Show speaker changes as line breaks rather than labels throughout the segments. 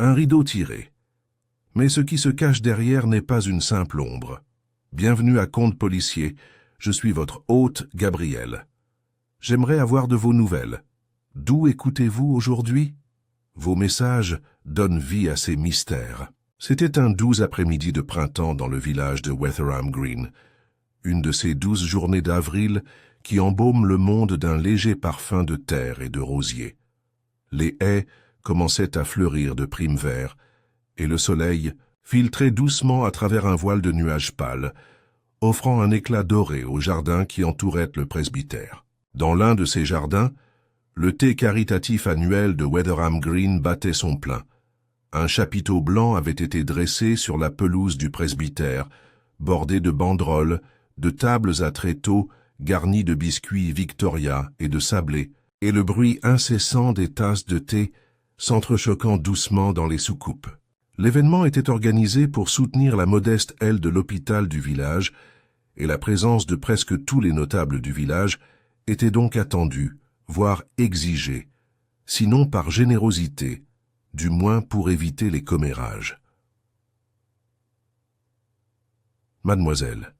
Un rideau tiré. Mais ce qui se cache derrière n'est pas une simple ombre. Bienvenue à Contes policiers, je suis votre hôte Gabriel. J'aimerais avoir de vos nouvelles. D'où écoutez-vous aujourd'hui? Vos messages donnent vie à ces mystères. C'était un 12 après-midi de printemps dans le village de Wetherham Green, une de ces 12 journées d'avril qui embaument le monde d'un léger parfum de terre et de rosier. Les haies commençaient à fleurir de primes verts, et le soleil filtrait doucement à travers un voile de nuages pâles, offrant un éclat doré au jardin qui entourait le presbytère. Dans l'un de ces jardins, le thé caritatif annuel de Wetherham Green battait son plein. Un chapiteau blanc avait été dressé sur la pelouse du presbytère, bordé de banderoles, de tables à tréteaux garnies de biscuits Victoria et de sablés, et le bruit incessant des tasses de thé s'entrechoquant doucement dans les soucoupes. L'événement était organisé pour soutenir la modeste aile de l'hôpital du village, et la présence de presque tous les notables du village était donc attendue, voire exigée, sinon par générosité, du moins pour éviter les commérages. Mademoiselle.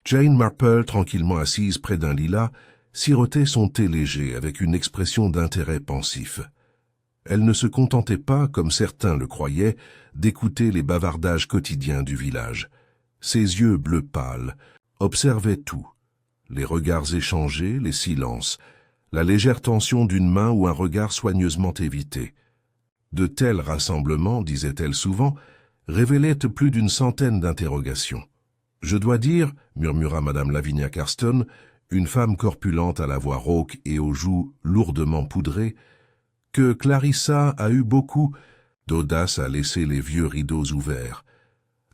Jane Marple, tranquillement assise près d'un lilas, sirotait son thé léger avec une expression d'intérêt pensif. Elle ne se contentait pas, comme certains le croyaient, d'écouter les bavardages quotidiens du village. Ses yeux bleus pâles observaient tout, les regards échangés, les silences, la légère tension d'une main ou un regard soigneusement évité. De tels rassemblements, disait-elle souvent, révélaient plus d'une centaine d'interrogations. « Je dois dire, » murmura madame Lavinia Carston, une femme corpulente à la voix rauque et aux joues lourdement poudrées, que Clarissa a eu beaucoup d'audace à laisser les vieux rideaux ouverts.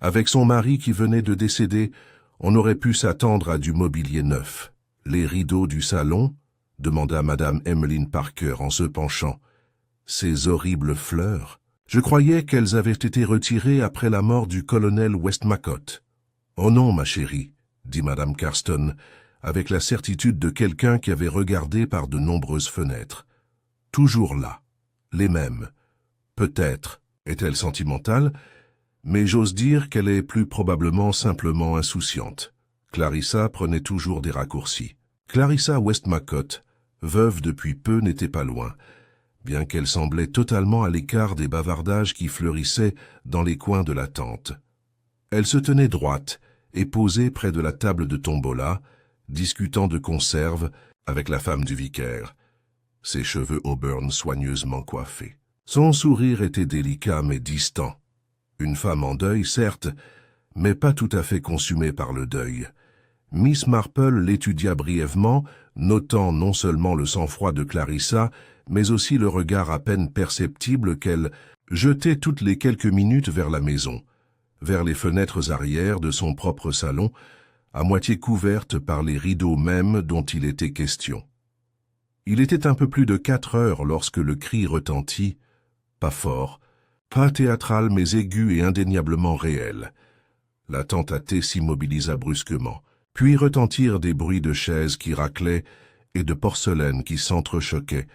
Avec son mari qui venait de décéder, on aurait pu s'attendre à du mobilier neuf. « Les rideaux du salon ?» demanda madame Emmeline Parker en se penchant. « Ces horribles fleurs. Je croyais qu'elles avaient été retirées après la mort du colonel Westmacott. »« Oh non, ma chérie, » dit madame Carston, avec la certitude de quelqu'un qui avait regardé par de nombreuses fenêtres. « Toujours là, les mêmes. Peut-être est-elle sentimentale, mais j'ose dire qu'elle est plus probablement simplement insouciante. » Clarissa prenait toujours des raccourcis. Clarissa Westmacott, veuve depuis peu, n'était pas loin, bien qu'elle semblait totalement à l'écart des bavardages qui fleurissaient dans les coins de la tente. Elle se tenait droite et posée près de la table de tombola, discutant de conserve avec la femme du vicaire, ses cheveux auburn soigneusement coiffés. Son sourire était délicat mais distant. Une femme en deuil, certes, mais pas tout à fait consumée par le deuil. Miss Marple l'étudia brièvement, notant non seulement le sang-froid de Clarissa, mais aussi le regard à peine perceptible qu'elle jetait toutes les quelques minutes vers la maison, vers les fenêtres arrière de son propre salon, à moitié couvertes par les rideaux mêmes dont il était question. Il était un peu plus de 4 heures lorsque le cri retentit, pas fort, pas théâtral mais aigu et indéniablement réel. La tente à thé s'immobilisa brusquement, puis retentirent des bruits de chaises qui raclaient et de porcelaine qui s'entrechoquaient,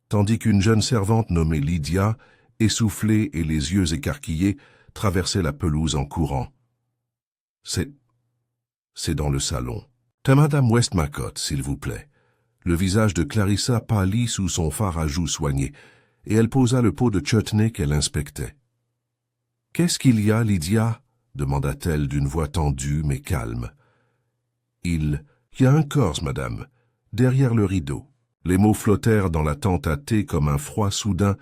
tandis qu'une jeune servante nommée Lydia, essoufflée et les yeux écarquillés, traversait la pelouse en courant. « C'est dans le salon. T'as madame Westmacott, s'il vous plaît. » Le visage de Clarissa pâlit sous son fard à joues soigné, et elle posa le pot de chutney qu'elle inspectait. « Qu'est-ce qu'il y a, Lydia ?» demanda-t-elle d'une voix tendue mais calme. « Il y a un corse, madame, derrière le rideau. » Les mots flottèrent dans la tente à thé comme un froid soudain,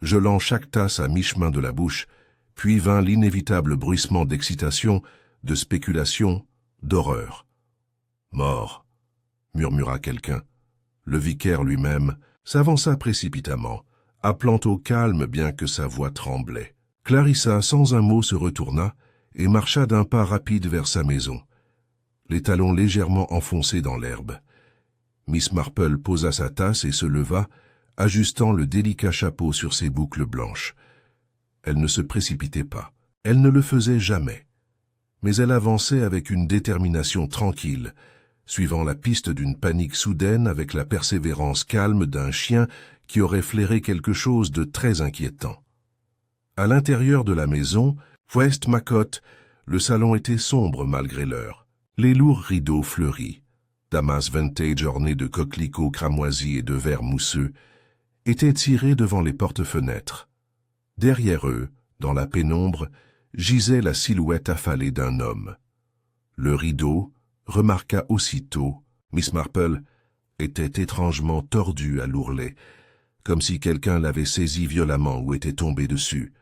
gelant chaque tasse à mi-chemin de la bouche, puis vint l'inévitable bruissement d'excitation, de spéculation, d'horreur. « Mort !» murmura quelqu'un. Le vicaire lui-même s'avança précipitamment, appelant au calme bien que sa voix tremblait. Clarissa, sans un mot, se retourna et marcha d'un pas rapide vers sa maison, les talons légèrement enfoncés dans l'herbe. Miss Marple posa sa tasse et se leva, ajustant le délicat chapeau sur ses boucles blanches. Elle ne se précipitait pas. Elle ne le faisait jamais. Mais elle avançait avec une détermination tranquille, suivant la piste d'une panique soudaine avec la persévérance calme d'un chien qui aurait flairé quelque chose de très inquiétant. À l'intérieur de la maison, Westmacott, le salon était sombre malgré l'heure. Les lourds rideaux fleuris, damas vintage ornés de coquelicots cramoisis et de verre mousseux, étaient tirés devant les porte-fenêtres. Derrière eux, dans la pénombre, gisait la silhouette affalée d'un homme. Le rideau remarqua aussitôt, Miss Marple était étrangement tordue à l'ourlet, comme si quelqu'un l'avait saisi violemment ou était tombé dessus.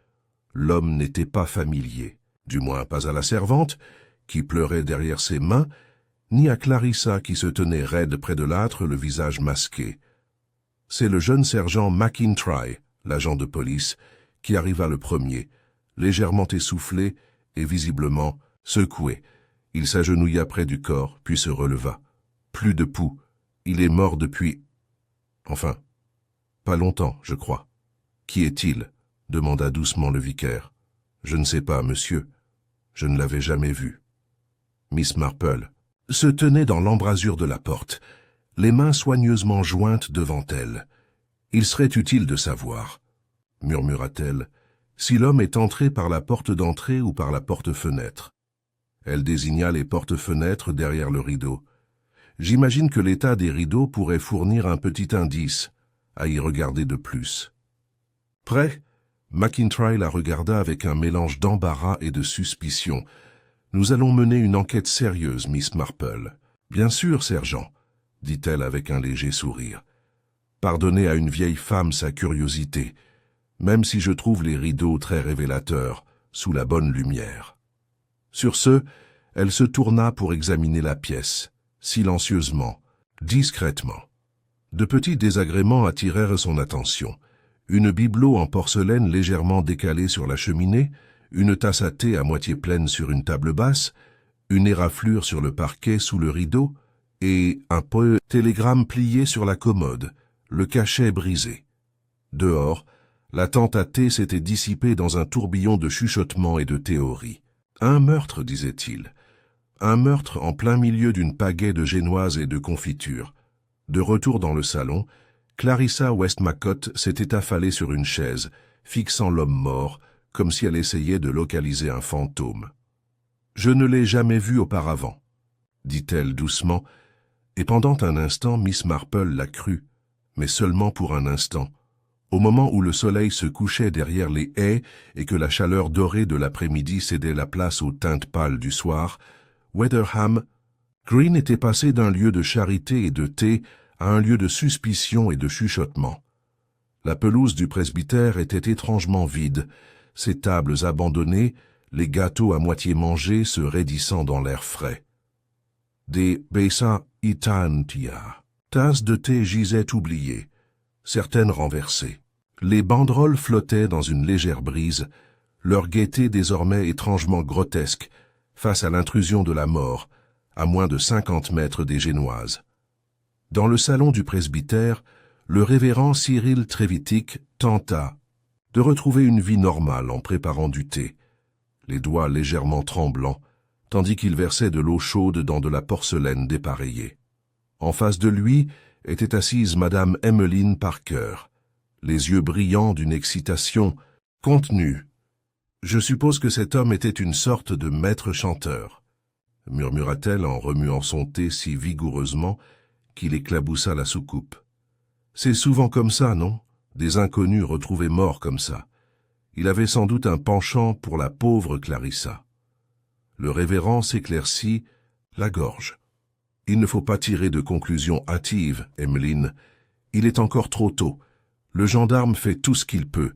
L'homme n'était pas familier, du moins pas à la servante, qui pleurait derrière ses mains, ni à Clarissa qui se tenait raide près de l'âtre, le visage masqué. C'est le jeune sergent McIntyre, l'agent de police, qui arriva le premier, légèrement essoufflé et visiblement secoué. Il s'agenouilla près du corps, puis se releva. Plus de pouls. Il est mort depuis... Enfin, pas longtemps, je crois. Qui est-il? Demanda doucement le vicaire. Je ne sais pas, monsieur. Je ne l'avais jamais vu. Miss Marple se tenait dans l'embrasure de la porte, les mains soigneusement jointes devant elle. Il serait utile de savoir, murmura-t-elle, si l'homme est entré par la porte d'entrée ou par la porte-fenêtre. Elle désigna les porte-fenêtres derrière le rideau. J'imagine que l'état des rideaux pourrait fournir un petit indice à y regarder de plus. Prêt? McIntyre la regarda avec un mélange d'embarras et de suspicion. Nous allons mener une enquête sérieuse, Miss Marple. Bien sûr, sergent, dit-elle avec un léger sourire. Pardonnez à une vieille femme sa curiosité, même si je trouve les rideaux très révélateurs, sous la bonne lumière. Sur ce, elle se tourna pour examiner la pièce, silencieusement, discrètement. De petits désagréments attirèrent son attention. Une bibelot en porcelaine légèrement décalée sur la cheminée, une tasse à thé à moitié pleine sur une table basse, une éraflure sur le parquet sous le rideau, et un télégramme plié sur la commode, le cachet brisé. Dehors, la tente à thé s'était dissipée dans un tourbillon de chuchotements et de théories. Un meurtre, disait-il. Un meurtre en plein milieu d'une pagaie de génoises et de confitures. De retour dans le salon, Clarissa Westmacott s'était affalée sur une chaise, fixant l'homme mort, comme si elle essayait de localiser un fantôme. « Je ne l'ai jamais vu auparavant, » dit-elle doucement, et pendant un instant Miss Marple la crut, mais seulement pour un instant. Au moment où le soleil se couchait derrière les haies et que la chaleur dorée de l'après-midi cédait la place aux teintes pâles du soir, Weatherham Green était passé d'un lieu de charité et de thé à un lieu de suspicion et de chuchotement. La pelouse du presbytère était étrangement vide, ses tables abandonnées, les gâteaux à moitié mangés se raidissant dans l'air frais. Des besa itantia, tasses de thé gisaient oubliées, certaines renversées. Les banderoles flottaient dans une légère brise, leur gaieté désormais étrangement grotesque face à l'intrusion de la mort, à moins de 50 mètres des Génoises. Dans le salon du presbytère, le révérend Cyril Trevithick tenta de retrouver une vie normale en préparant du thé, les doigts légèrement tremblants, tandis qu'il versait de l'eau chaude dans de la porcelaine dépareillée. En face de lui était assise Madame Emmeline Parker, les yeux brillants d'une excitation contenue. « Je suppose que cet homme était une sorte de maître chanteur, » murmura-t-elle en remuant son thé si vigoureusement qu'il éclaboussa la soucoupe. « C'est souvent comme ça, non? Des inconnus retrouvés morts comme ça. Il avait sans doute un penchant pour la pauvre Clarissa. » Le révérend s'éclaircit la gorge. « Il ne faut pas tirer de conclusions hâtives, Emmeline. Il est encore trop tôt. Le gendarme fait tout ce qu'il peut. »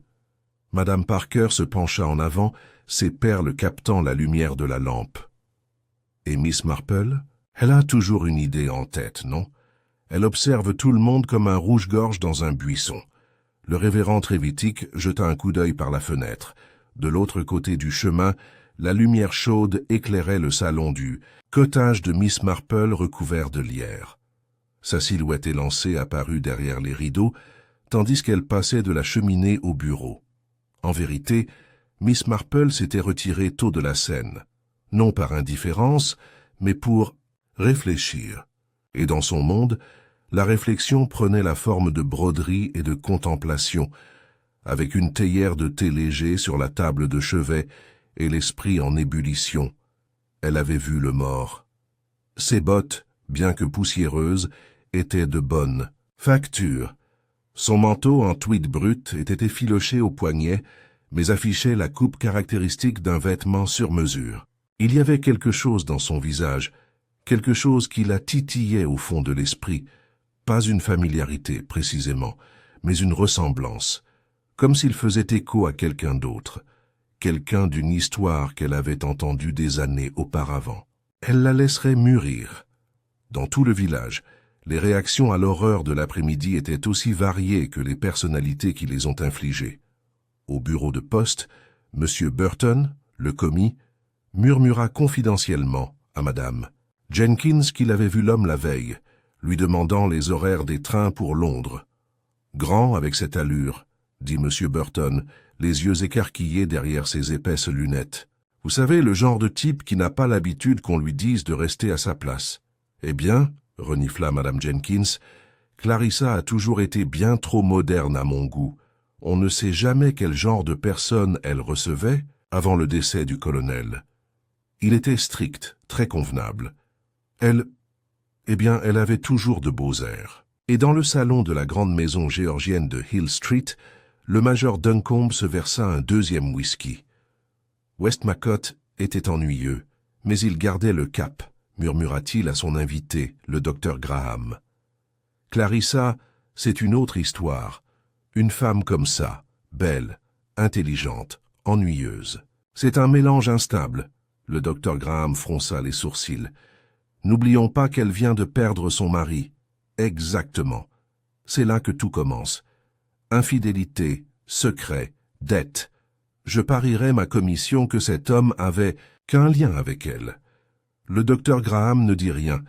Madame Parker se pencha en avant, ses perles captant la lumière de la lampe. « Et Miss Marple? Elle a toujours une idée en tête, non? Elle observe tout le monde comme un rouge-gorge dans un buisson. » Le révérend Trevithick jeta un coup d'œil par la fenêtre. De l'autre côté du chemin, la lumière chaude éclairait le salon du cottage de Miss Marple recouvert de lierre. Sa silhouette élancée apparut derrière les rideaux, tandis qu'elle passait de la cheminée au bureau. En vérité, Miss Marple s'était retirée tôt de la scène, non par indifférence, mais pour réfléchir. Et dans son monde, la réflexion prenait la forme de broderie et de contemplation, avec une théière de thé léger sur la table de chevet et l'esprit en ébullition. Elle avait vu le mort. Ses bottes, bien que poussiéreuses, étaient de bonne facture. Son manteau en tweed brut était effiloché au poignet, mais affichait la coupe caractéristique d'un vêtement sur mesure. Il y avait quelque chose dans son visage, quelque chose qui la titillait au fond de l'esprit, pas une familiarité précisément, mais une ressemblance, comme s'il faisait écho à quelqu'un d'autre, quelqu'un d'une histoire qu'elle avait entendue des années auparavant. Elle la laisserait mûrir. Dans tout le village, les réactions à l'horreur de l'après-midi étaient aussi variées que les personnalités qui les ont infligées. Au bureau de poste, M. Burton, le commis, murmura confidentiellement à Madame Jenkins qu'il avait vu l'homme la veille, lui demandant les horaires des trains pour Londres. « Grand avec cette allure », dit M. Burton, les yeux écarquillés derrière ses épaisses lunettes. « Vous savez, le genre de type qui n'a pas l'habitude qu'on lui dise de rester à sa place. » « Eh bien, » renifla Madame Jenkins, « Clarissa a toujours été bien trop moderne à mon goût. On ne sait jamais quel genre de personne elle recevait avant le décès du colonel. Il était strict, très convenable. Elle avait toujours de beaux airs. » Et dans le salon de la grande maison géorgienne de Hill Street, le major Duncombe se versa un deuxième whisky. Westmacott était ennuyeux, mais il gardait le cap, murmura-t-il à son invité, le docteur Graham. Clarissa, c'est une autre histoire. Une femme comme ça, belle, intelligente, ennuyeuse. C'est un mélange instable. Le docteur Graham fronça les sourcils. N'oublions pas qu'elle vient de perdre son mari. Exactement. C'est là que tout commence. Infidélité, secret, dette. Je parierais ma commission que cet homme avait qu'un lien avec elle. Le docteur Graham ne dit rien,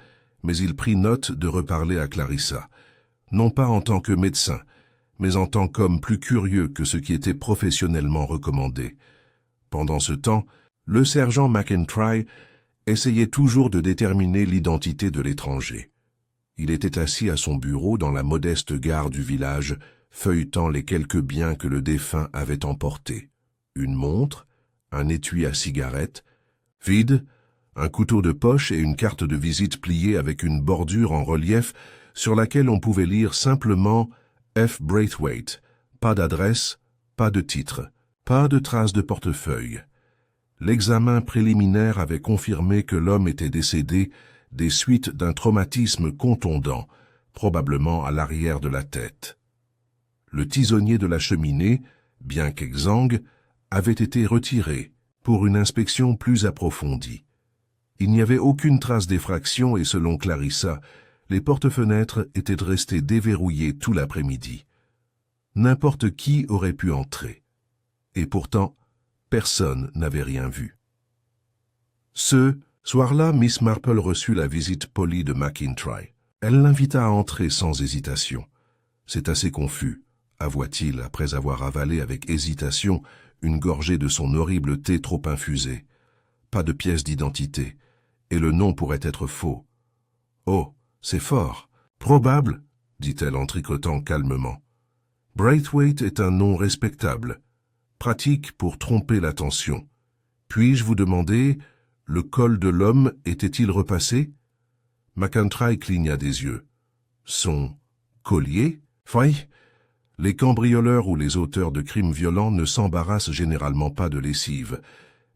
mais il prit note de reparler à Clarissa, non pas en tant que médecin, mais en tant qu'homme plus curieux que ce qui était professionnellement recommandé. Pendant ce temps, le sergent McIntyre essayait toujours de déterminer l'identité de l'étranger. Il était assis à son bureau dans la modeste gare du village, feuilletant les quelques biens que le défunt avait emportés. Une montre, un étui à cigarette, vide, un couteau de poche et une carte de visite pliée avec une bordure en relief sur laquelle on pouvait lire simplement F. Braithwaite, pas d'adresse, pas de titre, pas de traces de portefeuille. L'examen préliminaire avait confirmé que l'homme était décédé des suites d'un traumatisme contondant, probablement à l'arrière de la tête. Le tisonnier de la cheminée, bien qu'exsangue, avait été retiré pour une inspection plus approfondie. Il n'y avait aucune trace d'effraction et selon Clarissa, les porte-fenêtres étaient restés déverrouillés tout l'après-midi. N'importe qui aurait pu entrer. Et pourtant, personne n'avait rien vu. Ce soir-là, Miss Marple reçut la visite polie de McIntyre. Elle l'invita à entrer sans hésitation. « C'est assez confus », avoua-t-il après avoir avalé avec hésitation une gorgée de son horrible thé trop infusé. Pas de pièce d'identité, et le nom pourrait être faux. « Oh, c'est fort. Probable, » dit-elle en tricotant calmement. « Braithwaite est un nom respectable, pratique pour tromper l'attention. Puis-je vous demander, le col de l'homme était-il repassé ?» McIntyre cligna des yeux. « Son collier ? Oui. Les cambrioleurs ou les auteurs de crimes violents ne s'embarrassent généralement pas de lessive,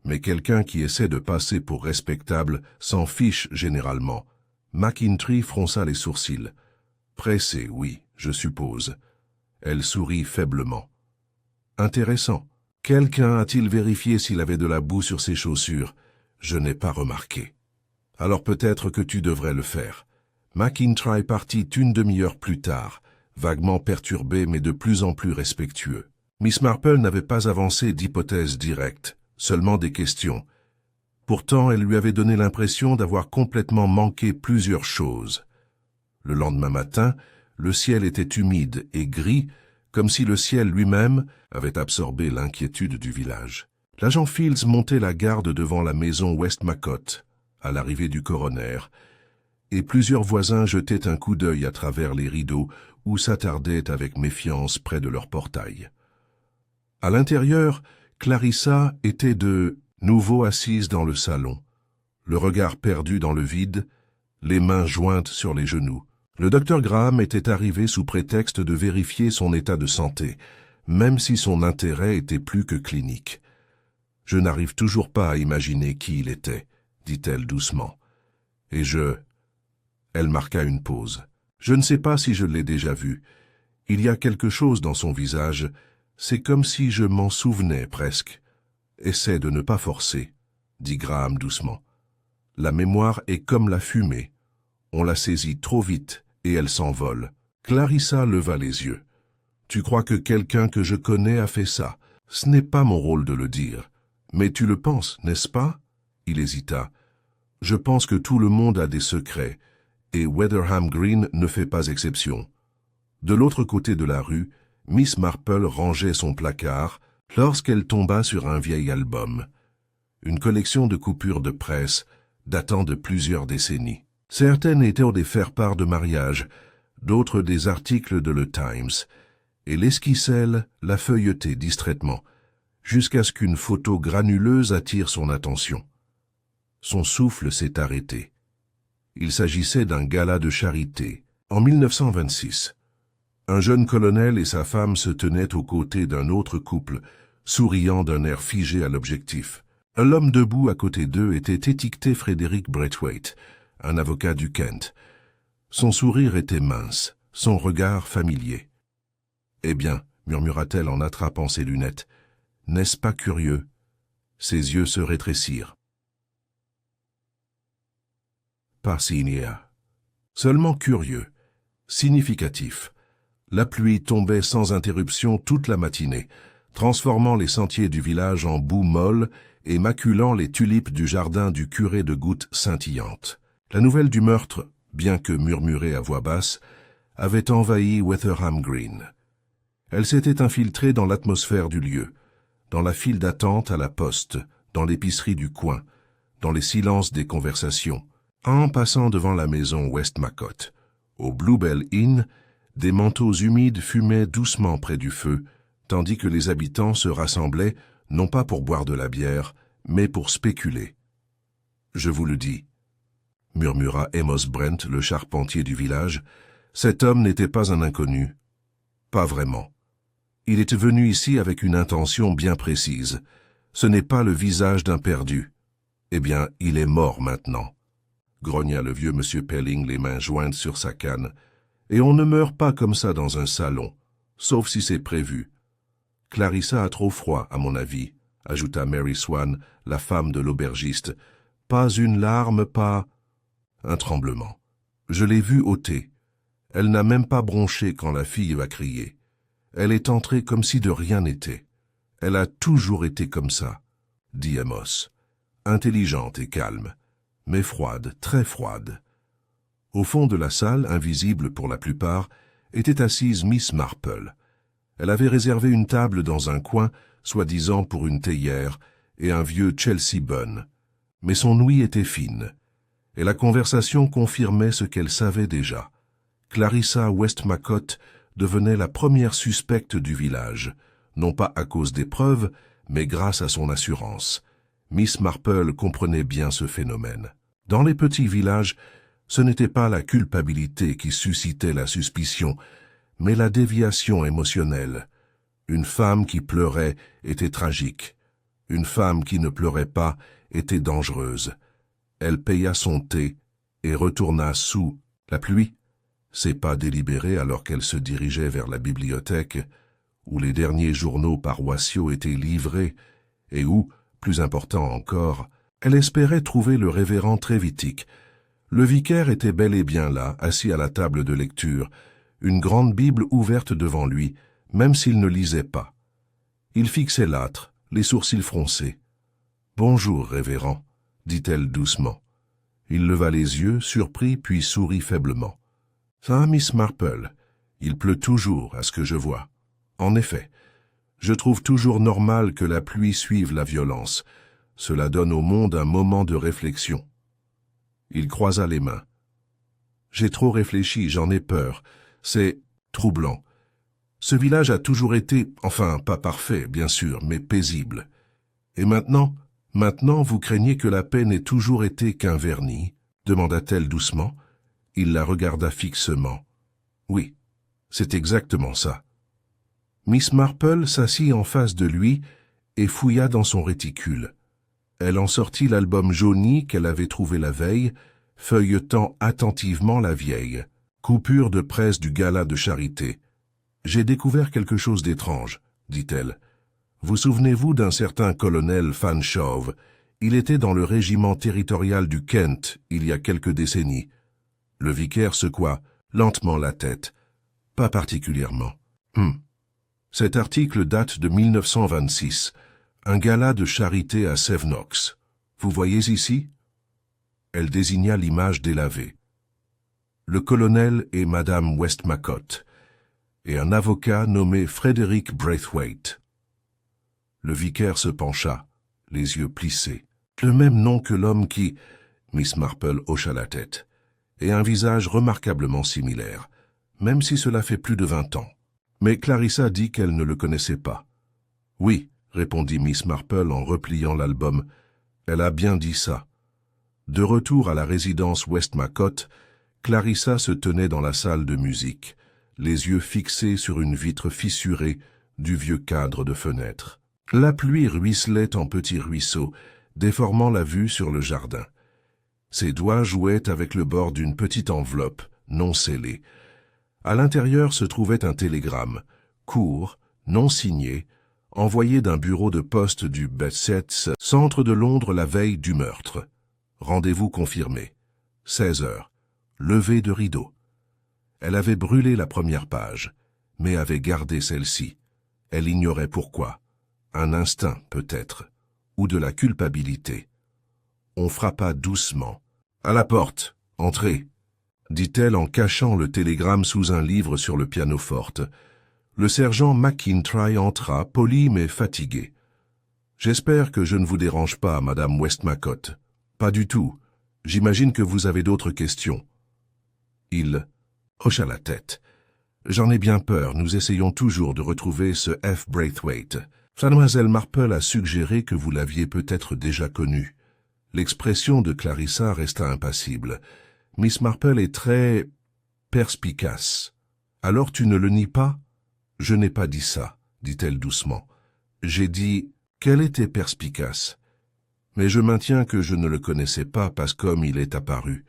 mais quelqu'un qui essaie de passer pour respectable s'en fiche généralement. » McIntyre fronça les sourcils. « Pressé, oui, je suppose. » Elle sourit faiblement. « Intéressant. Quelqu'un a-t-il vérifié s'il avait de la boue sur ses chaussures ? Je n'ai pas remarqué. » « Alors peut-être que tu devrais le faire. » McIntyre partit une demi-heure plus tard, vaguement perturbé mais de plus en plus respectueux. Miss Marple n'avait pas avancé d'hypothèses directes, seulement des questions. Pourtant, elle lui avait donné l'impression d'avoir complètement manqué plusieurs choses. Le lendemain matin, le ciel était humide et gris, comme si le ciel lui-même avait absorbé l'inquiétude du village. L'agent Fields montait la garde devant la maison Westmacott, à l'arrivée du coroner, et plusieurs voisins jetaient un coup d'œil à travers les rideaux ou s'attardaient avec méfiance près de leur portail. À l'intérieur, Clarissa était de nouveau assise dans le salon, le regard perdu dans le vide, les mains jointes sur les genoux. Le docteur Graham était arrivé sous prétexte de vérifier son état de santé, même si son intérêt était plus que clinique. « Je n'arrive toujours pas à imaginer qui il était, » dit-elle doucement. « Et je... » Elle marqua une pause. « Je ne sais pas si je l'ai déjà vu. Il y a quelque chose dans son visage, c'est comme si je m'en souvenais presque. »« Essaie de ne pas forcer, » dit Graham doucement. « La mémoire est comme la fumée. On la saisit trop vite et elle s'envole. » Clarissa leva les yeux. « Tu crois que quelqu'un que je connais a fait ça? Ce n'est pas mon rôle de le dire. Mais tu le penses, n'est-ce pas? » Il hésita. « Je pense que tout le monde a des secrets, et Weatherham Green ne fait pas exception. » De l'autre côté de la rue, Miss Marple rangeait son placard lorsqu'elle tomba sur un vieil album. Une collection de coupures de presse datant de plusieurs décennies. Certaines étaient des faire-part de mariage, d'autres des articles de Le Times, et l'esquisselle la feuilletait distraitement, jusqu'à ce qu'une photo granuleuse attire son attention. Son souffle s'est arrêté. Il s'agissait d'un gala de charité, en 1926. Un jeune colonel et sa femme se tenaient aux côtés d'un autre couple, souriant d'un air figé à l'objectif. L'homme debout à côté d'eux était étiqueté Frédéric Braithwaite, un avocat du Kent. Son sourire était mince, son regard familier. « Eh bien, » murmura-t-elle en attrapant ses lunettes, « n'est-ce pas curieux ?» Ses yeux se rétrécirent. Pas signéa. Seulement curieux, significatif. La pluie tombait sans interruption toute la matinée, transformant les sentiers du village en boue molle et maculant les tulipes du jardin du curé de gouttes scintillantes. La nouvelle du meurtre, bien que murmurée à voix basse, avait envahi Weatherham Green. Elle s'était infiltrée dans l'atmosphère du lieu, dans la file d'attente à la poste, dans l'épicerie du coin, dans les silences des conversations, en passant devant la maison Westmacott. Au Bluebell Inn, des manteaux humides fumaient doucement près du feu, tandis que les habitants se rassemblaient, non pas pour boire de la bière, mais pour spéculer. « Je vous le dis, » murmura Amos Brent, le charpentier du village, « cet homme n'était pas un inconnu. Pas vraiment. Il était venu ici avec une intention bien précise. Ce n'est pas le visage d'un perdu. Eh bien, il est mort maintenant. » grogna le vieux monsieur Pelling, les mains jointes sur sa canne. « Et on ne meurt pas comme ça dans un salon, sauf si c'est prévu. Clarissa a trop froid, à mon avis, » ajouta Mary Swan, la femme de l'aubergiste. « Pas une larme, pas... » Un tremblement. « Je l'ai vue ôter. Elle n'a même pas bronché quand la fille a crié. Elle est entrée comme si de rien n'était. Elle a toujours été comme ça, » dit Amos. Intelligente et calme, mais froide, très froide. Au fond de la salle, invisible pour la plupart, était assise Miss Marple. Elle avait réservé une table dans un coin, soi-disant pour une théière, et un vieux Chelsea bun. Mais son ouïe était fine, et la conversation confirmait ce qu'elle savait déjà. Clarissa Westmacott devenait la première suspecte du village, non pas à cause des preuves, mais grâce à son assurance. Miss Marple comprenait bien ce phénomène. Dans les petits villages, ce n'était pas la culpabilité qui suscitait la suspicion, mais la déviation émotionnelle. Une femme qui pleurait était tragique. Une femme qui ne pleurait pas était dangereuse. Elle paya son thé et retourna sous la pluie. Ses pas délibérés alors qu'elle se dirigeait vers la bibliothèque, où les derniers journaux paroissiaux étaient livrés, et où, plus important encore, elle espérait trouver le révérend Trévitic. Le vicaire était bel et bien là, assis à la table de lecture, une grande Bible ouverte devant lui, même s'il ne lisait pas. Il fixait l'âtre, les sourcils froncés. « Bonjour, révérend, » dit-elle doucement. Il leva les yeux, surpris, puis sourit faiblement. « Ça, Miss Marple, il pleut toujours, à ce que je vois. En effet, je trouve toujours normal que la pluie suive la violence. Cela donne au monde un moment de réflexion. » Il croisa les mains. « J'ai trop réfléchi, j'en ai peur. C'est troublant. Ce village a toujours été, enfin, pas parfait, bien sûr, mais paisible. Et maintenant, vous craignez que la paix n'ait toujours été qu'un vernis? Demanda-t-elle doucement. Il la regarda fixement. Oui, c'est exactement ça. Miss Marple s'assit en face de lui et fouilla dans son réticule. Elle en sortit l'album jauni qu'elle avait trouvé la veille, feuilletant attentivement la vieille coupure de presse du gala de charité. « J'ai découvert quelque chose d'étrange, » dit-elle. « Vous souvenez-vous d'un certain colonel Fanshawe? Il était dans le régiment territorial du Kent il y a quelques décennies. » Le vicaire secoua lentement la tête. « Pas particulièrement. » Cet article date de 1926. Un gala de charité à Sevenoaks. Vous voyez ici? Elle désigna l'image délavée. Le colonel et Madame Westmacott, et un avocat nommé Frederick Braithwaite. Le vicaire se pencha, les yeux plissés. Le même nom que l'homme qui... Miss Marple hocha la tête. Et un visage remarquablement similaire, même si cela fait plus de 20 ans. Mais Clarissa dit qu'elle ne le connaissait pas. Oui, répondit Miss Marple en repliant l'album. Elle a bien dit ça. De retour à la résidence Westmacott, Clarissa se tenait dans la salle de musique, les yeux fixés sur une vitre fissurée du vieux cadre de fenêtre. La pluie ruisselait en petits ruisseaux, déformant la vue sur le jardin. Ses doigts jouaient avec le bord d'une petite enveloppe, non scellée. À l'intérieur se trouvait un télégramme, court, non signé, envoyé d'un bureau de poste du Bessetts, centre de Londres la veille du meurtre. Rendez-vous confirmé. 16 heures. Lever de rideau. Elle avait brûlé la première page, mais avait gardé celle-ci. Elle ignorait pourquoi. Un instinct, peut-être, ou de la culpabilité. On frappa doucement. « À la porte, entrez !» dit-elle en cachant le télégramme sous un livre sur le pianoforte. Le sergent McIntyre entra, poli mais fatigué. « J'espère que je ne vous dérange pas, Madame Westmacott. »« Pas du tout. J'imagine que vous avez d'autres questions. » Il hocha la tête. « J'en ai bien peur, nous essayons toujours de retrouver ce F. Braithwaite. Mademoiselle Marple a suggéré que vous l'aviez peut-être déjà connu. » L'expression de Clarissa resta impassible. Miss Marple est très perspicace. « Alors tu ne le nies pas ?»« Je n'ai pas dit ça, » dit-elle doucement. « J'ai dit qu'elle était perspicace. Mais je maintiens que je ne le connaissais pas parce qu'homme il est apparu. »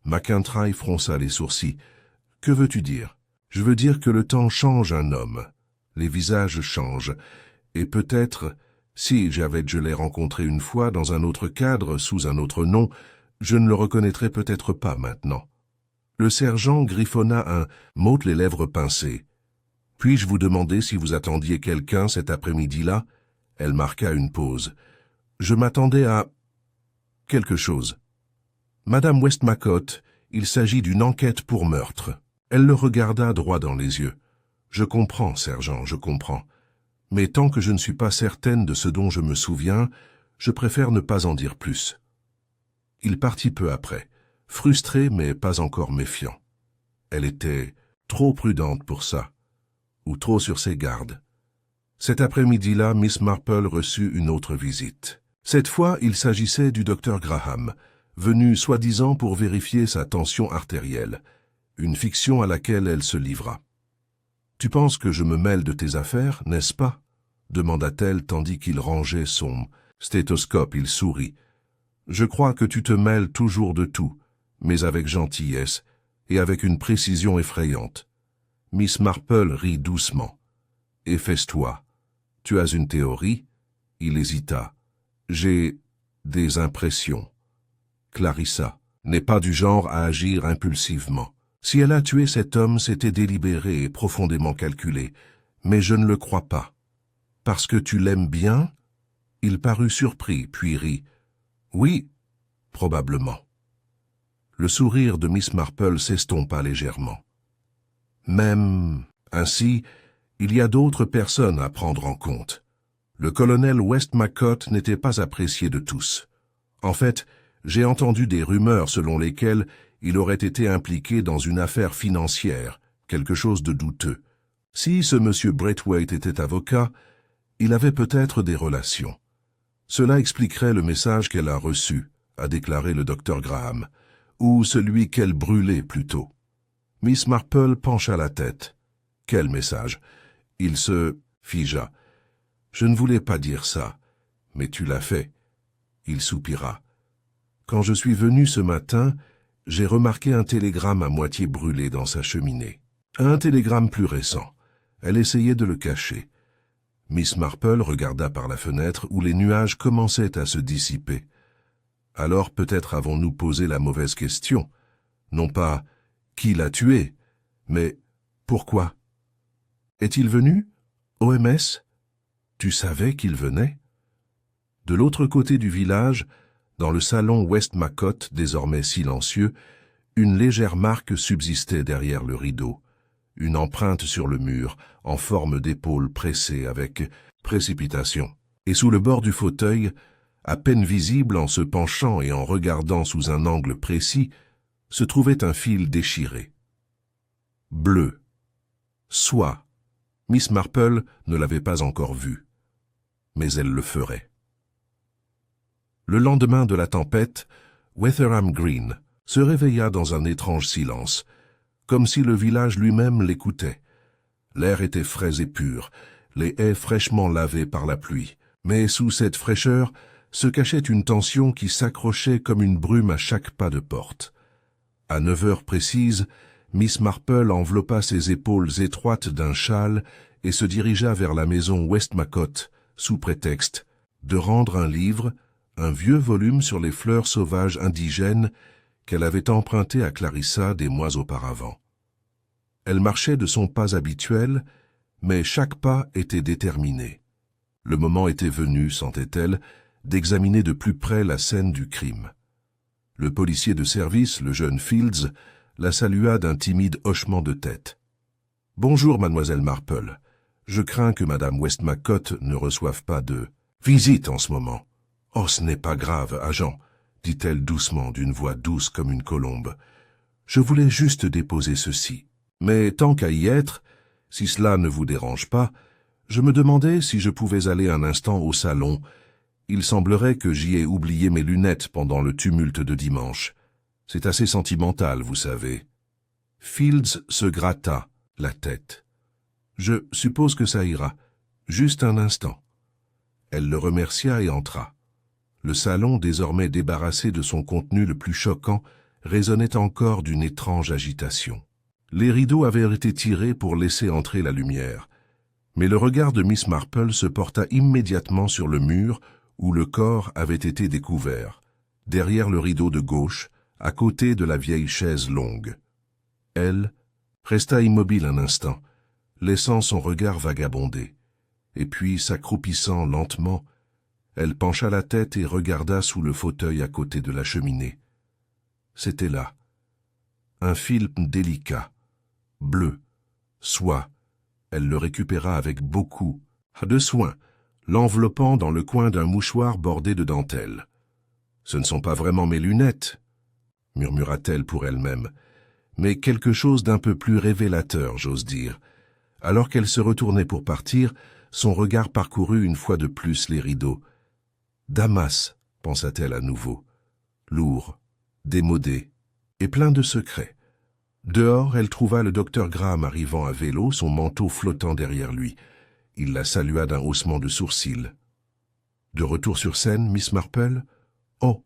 McIntyre fronça les sourcils. « Que veux-tu dire? »« Je veux dire que le temps change un homme. Les visages changent. Et peut-être, si je l'ai rencontré une fois dans un autre cadre, sous un autre nom, je ne le reconnaîtrai peut-être pas maintenant. » Le sergent griffonna un mot les lèvres pincées. « Puis-je vous demander si vous attendiez quelqu'un cet après-midi-là » Elle marqua une pause. « Je m'attendais à... quelque chose. » « Madame Westmacott, il s'agit d'une enquête pour meurtre. » Elle le regarda droit dans les yeux. « Je comprends, sergent, je comprends. Mais tant que je ne suis pas certaine de ce dont je me souviens, je préfère ne pas en dire plus. » Il partit peu après, frustré mais pas encore méfiant. Elle était trop prudente pour ça, ou trop sur ses gardes. Cet après-midi-là, Miss Marple reçut une autre visite. Cette fois, il s'agissait du docteur Graham, venu soi-disant pour vérifier sa tension artérielle, une fiction à laquelle elle se livra. « Tu penses que je me mêle de tes affaires, n'est-ce pas ?» demanda-t-elle tandis qu'il rangeait son stéthoscope. Il sourit. « Je crois que tu te mêles toujours de tout, mais avec gentillesse et avec une précision effrayante. » Miss Marple rit doucement. « Efface-toi. Tu as une théorie ?» Il hésita. « J'ai des impressions. » Clarissa n'est pas du genre à agir impulsivement. Si elle a tué cet homme, c'était délibéré et profondément calculé, mais je ne le crois pas. « Parce que tu l'aimes bien ?» Il parut surpris, puis rit. « Oui, probablement. » Le sourire de Miss Marple s'estompa légèrement. « Même ainsi, il y a d'autres personnes à prendre en compte. Le colonel Westmacott n'était pas apprécié de tous. En fait, j'ai entendu des rumeurs selon lesquelles il aurait été impliqué dans une affaire financière, quelque chose de douteux. Si ce monsieur Braithwaite était avocat, il avait peut-être des relations. Cela expliquerait le message qu'elle a reçu, a déclaré le docteur Graham, ou celui qu'elle brûlait plutôt. Miss Marple pencha la tête. Quel message? Il se figea. Je ne voulais pas dire ça, mais tu l'as fait. Il soupira. Quand je suis venu ce matin, j'ai remarqué un télégramme à moitié brûlé dans sa cheminée. Un télégramme plus récent. Elle essayait de le cacher. Miss Marple regarda par la fenêtre où les nuages commençaient à se dissiper. Alors peut-être avons-nous posé la mauvaise question. Non pas « qui l'a tué ?», mais « pourquoi ?» Est-il venu? OMS? Tu savais qu'il venait? De l'autre côté du village, dans le salon Westmacott, désormais silencieux, une légère marque subsistait derrière le rideau. Une empreinte sur le mur, en forme d'épaule pressée avec précipitation. Et sous le bord du fauteuil, à peine visible en se penchant et en regardant sous un angle précis, se trouvait un fil déchiré. Bleu. Soie. Miss Marple ne l'avait pas encore vu. Mais elle le ferait. Le lendemain de la tempête, Wetherham Green se réveilla dans un étrange silence, comme si le village lui-même l'écoutait. L'air était frais et pur, les haies fraîchement lavées par la pluie, mais sous cette fraîcheur se cachait une tension qui s'accrochait comme une brume à chaque pas de porte. À 9 heures précises, Miss Marple enveloppa ses épaules étroites d'un châle et se dirigea vers la maison Westmacott, sous prétexte de rendre un livre, un vieux volume sur les fleurs sauvages indigènes qu'elle avait emprunté à Clarissa des mois auparavant. Elle marchait de son pas habituel, mais chaque pas était déterminé. Le moment était venu, sentait-elle, d'examiner de plus près la scène du crime. Le policier de service, le jeune Fields, la salua d'un timide hochement de tête. « Bonjour, mademoiselle Marple. Je crains que madame Westmacott ne reçoive pas de visite en ce moment. »« Oh, ce n'est pas grave, agent, » dit-elle doucement d'une voix douce comme une colombe. « Je voulais juste déposer ceci. Mais tant qu'à y être, si cela ne vous dérange pas, je me demandais si je pouvais aller un instant au salon. Il semblerait que j'y ai oublié mes lunettes pendant le tumulte de dimanche. C'est assez sentimental, vous savez. » Fields se gratta la tête. « Je suppose que ça ira. Juste un instant. » Elle le remercia et entra. Le salon, désormais débarrassé de son contenu le plus choquant, résonnait encore d'une étrange agitation. Les rideaux avaient été tirés pour laisser entrer la lumière, mais le regard de Miss Marple se porta immédiatement sur le mur où le corps avait été découvert, derrière le rideau de gauche, à côté de la vieille chaise longue. Elle resta immobile un instant, laissant son regard vagabonder, et puis, s'accroupissant lentement, elle pencha la tête et regarda sous le fauteuil à côté de la cheminée. C'était là, un fil délicat, bleu, soie. Elle le récupéra avec beaucoup de soin, l'enveloppant dans le coin d'un mouchoir bordé de dentelle. « Ce ne sont pas vraiment mes lunettes, » murmura-t-elle pour elle-même, mais quelque chose d'un peu plus révélateur, j'ose dire. Alors qu'elle se retournait pour partir, son regard parcourut une fois de plus les rideaux. « Damas », pensa-t-elle à nouveau, lourd, démodé et plein de secrets. Dehors, elle trouva le docteur Graham arrivant à vélo, son manteau flottant derrière lui. Il la salua d'un haussement de sourcils. « De retour sur scène, Miss Marple ? Oh,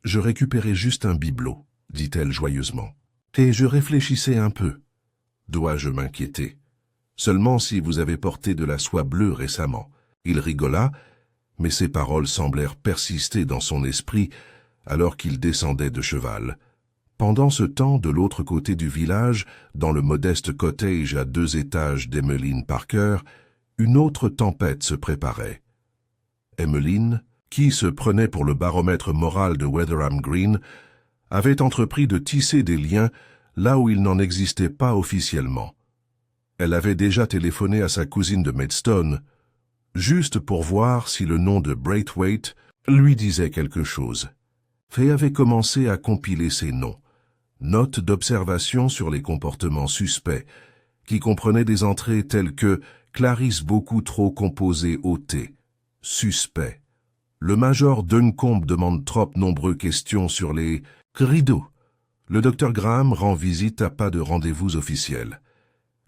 je récupérais juste un bibelot, dit-elle joyeusement. Et je réfléchissais un peu. Dois-je m'inquiéter? Seulement si vous avez porté de la soie bleue récemment. » Il rigola, mais ses paroles semblèrent persister dans son esprit alors qu'il descendait de cheval. Pendant ce temps, de l'autre côté du village, dans le modeste cottage à 2 étages d'Emmeline Parker, une autre tempête se préparait. Emmeline, qui se prenait pour le baromètre moral de Wetherham Green, avait entrepris de tisser des liens là où il n'en existait pas officiellement. Elle avait déjà téléphoné à sa cousine de Maidstone, juste pour voir si le nom de Braithwaite lui disait quelque chose. Et avait commencé à compiler ces noms, notes d'observation sur les comportements suspects, qui comprenait des entrées telles que « Clarisse beaucoup trop composée au thé »,« Suspect ». Le major Duncombe demande trop nombreuses questions sur les « rideaux ». Le docteur Graham rend visite à pas de rendez-vous officiel.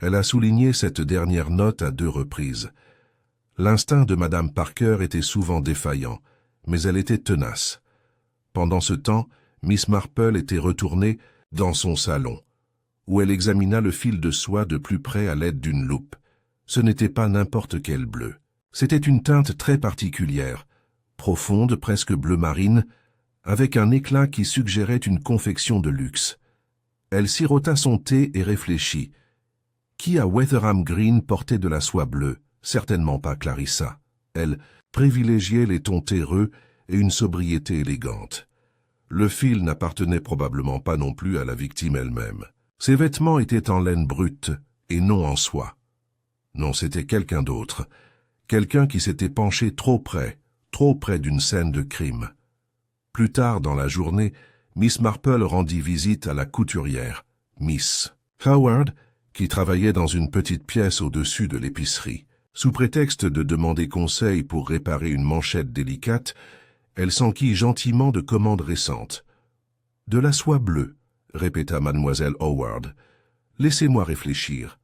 Elle a souligné cette dernière note à 2 reprises. L'instinct de Madame Parker était souvent défaillant, mais elle était tenace. Pendant ce temps, Miss Marple était retournée dans son salon, où elle examina le fil de soie de plus près à l'aide d'une loupe. Ce n'était pas n'importe quel bleu. C'était une teinte très particulière, profonde, presque bleu marine, avec un éclat qui suggérait une confection de luxe. Elle sirota son thé et réfléchit. Qui à Weatherham Green portait de la soie bleue? Certainement pas Clarissa. Elle privilégiait les tons terreux et une sobriété élégante. Le fil n'appartenait probablement pas non plus à la victime elle-même. Ses vêtements étaient en laine brute et non en soie. Non, c'était quelqu'un d'autre. Quelqu'un qui s'était penché trop près d'une scène de crime. Plus tard dans la journée, Miss Marple rendit visite à la couturière, Miss Howard, qui travaillait dans une petite pièce au-dessus de l'épicerie. Sous prétexte de demander conseil pour réparer une manchette délicate, elle s'enquit gentiment de commandes récentes. « De la soie bleue », répéta mademoiselle Howard. « Laissez-moi réfléchir.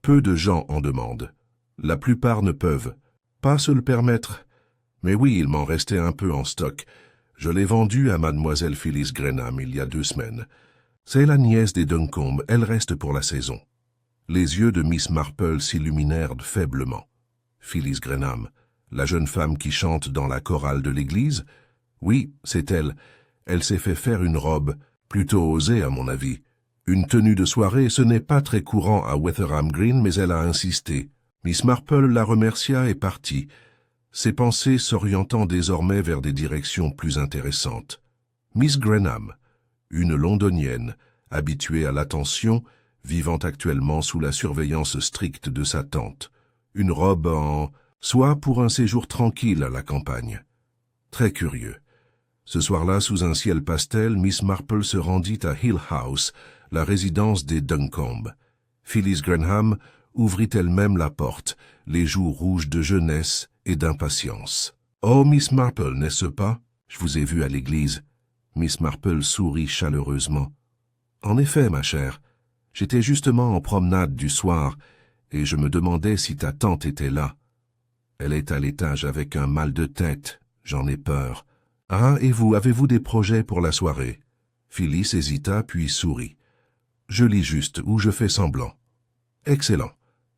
Peu de gens en demandent. La plupart ne peuvent pas se le permettre. Mais oui, il m'en restait un peu en stock. Je l'ai vendu à mademoiselle Phyllis Grenham il y a 2 semaines. C'est la nièce des Duncombe, elle reste pour la saison. » Les yeux de Miss Marple s'illuminèrent faiblement. Phyllis Grenham, la jeune femme qui chante dans la chorale de l'église? Oui, c'est elle. Elle s'est fait faire une robe, plutôt osée à mon avis. Une tenue de soirée, ce n'est pas très courant à Weatherham Green, mais elle a insisté. Miss Marple la remercia et partit, ses pensées s'orientant désormais vers des directions plus intéressantes. Miss Grenham, une londonienne, habituée à l'attention, vivant actuellement sous la surveillance stricte de sa tante. Une robe en soie pour un séjour tranquille à la campagne. Très curieux. Ce soir-là, sous un ciel pastel, Miss Marple se rendit à Hill House, la résidence des Duncombe. Phyllis Grenham ouvrit elle-même la porte, les joues rouges de jeunesse et d'impatience. « Oh, Miss Marple, n'est-ce pas? Je vous ai vue à l'église. » Miss Marple sourit chaleureusement. « En effet, ma chère, j'étais justement en promenade du soir, et je me demandais si ta tante était là. Elle est à l'étage avec un mal de tête, j'en ai peur. Ah, et vous, avez-vous des projets pour la soirée? » Phyllis hésita puis sourit. « Je lis juste, ou je fais semblant. »« Excellent, »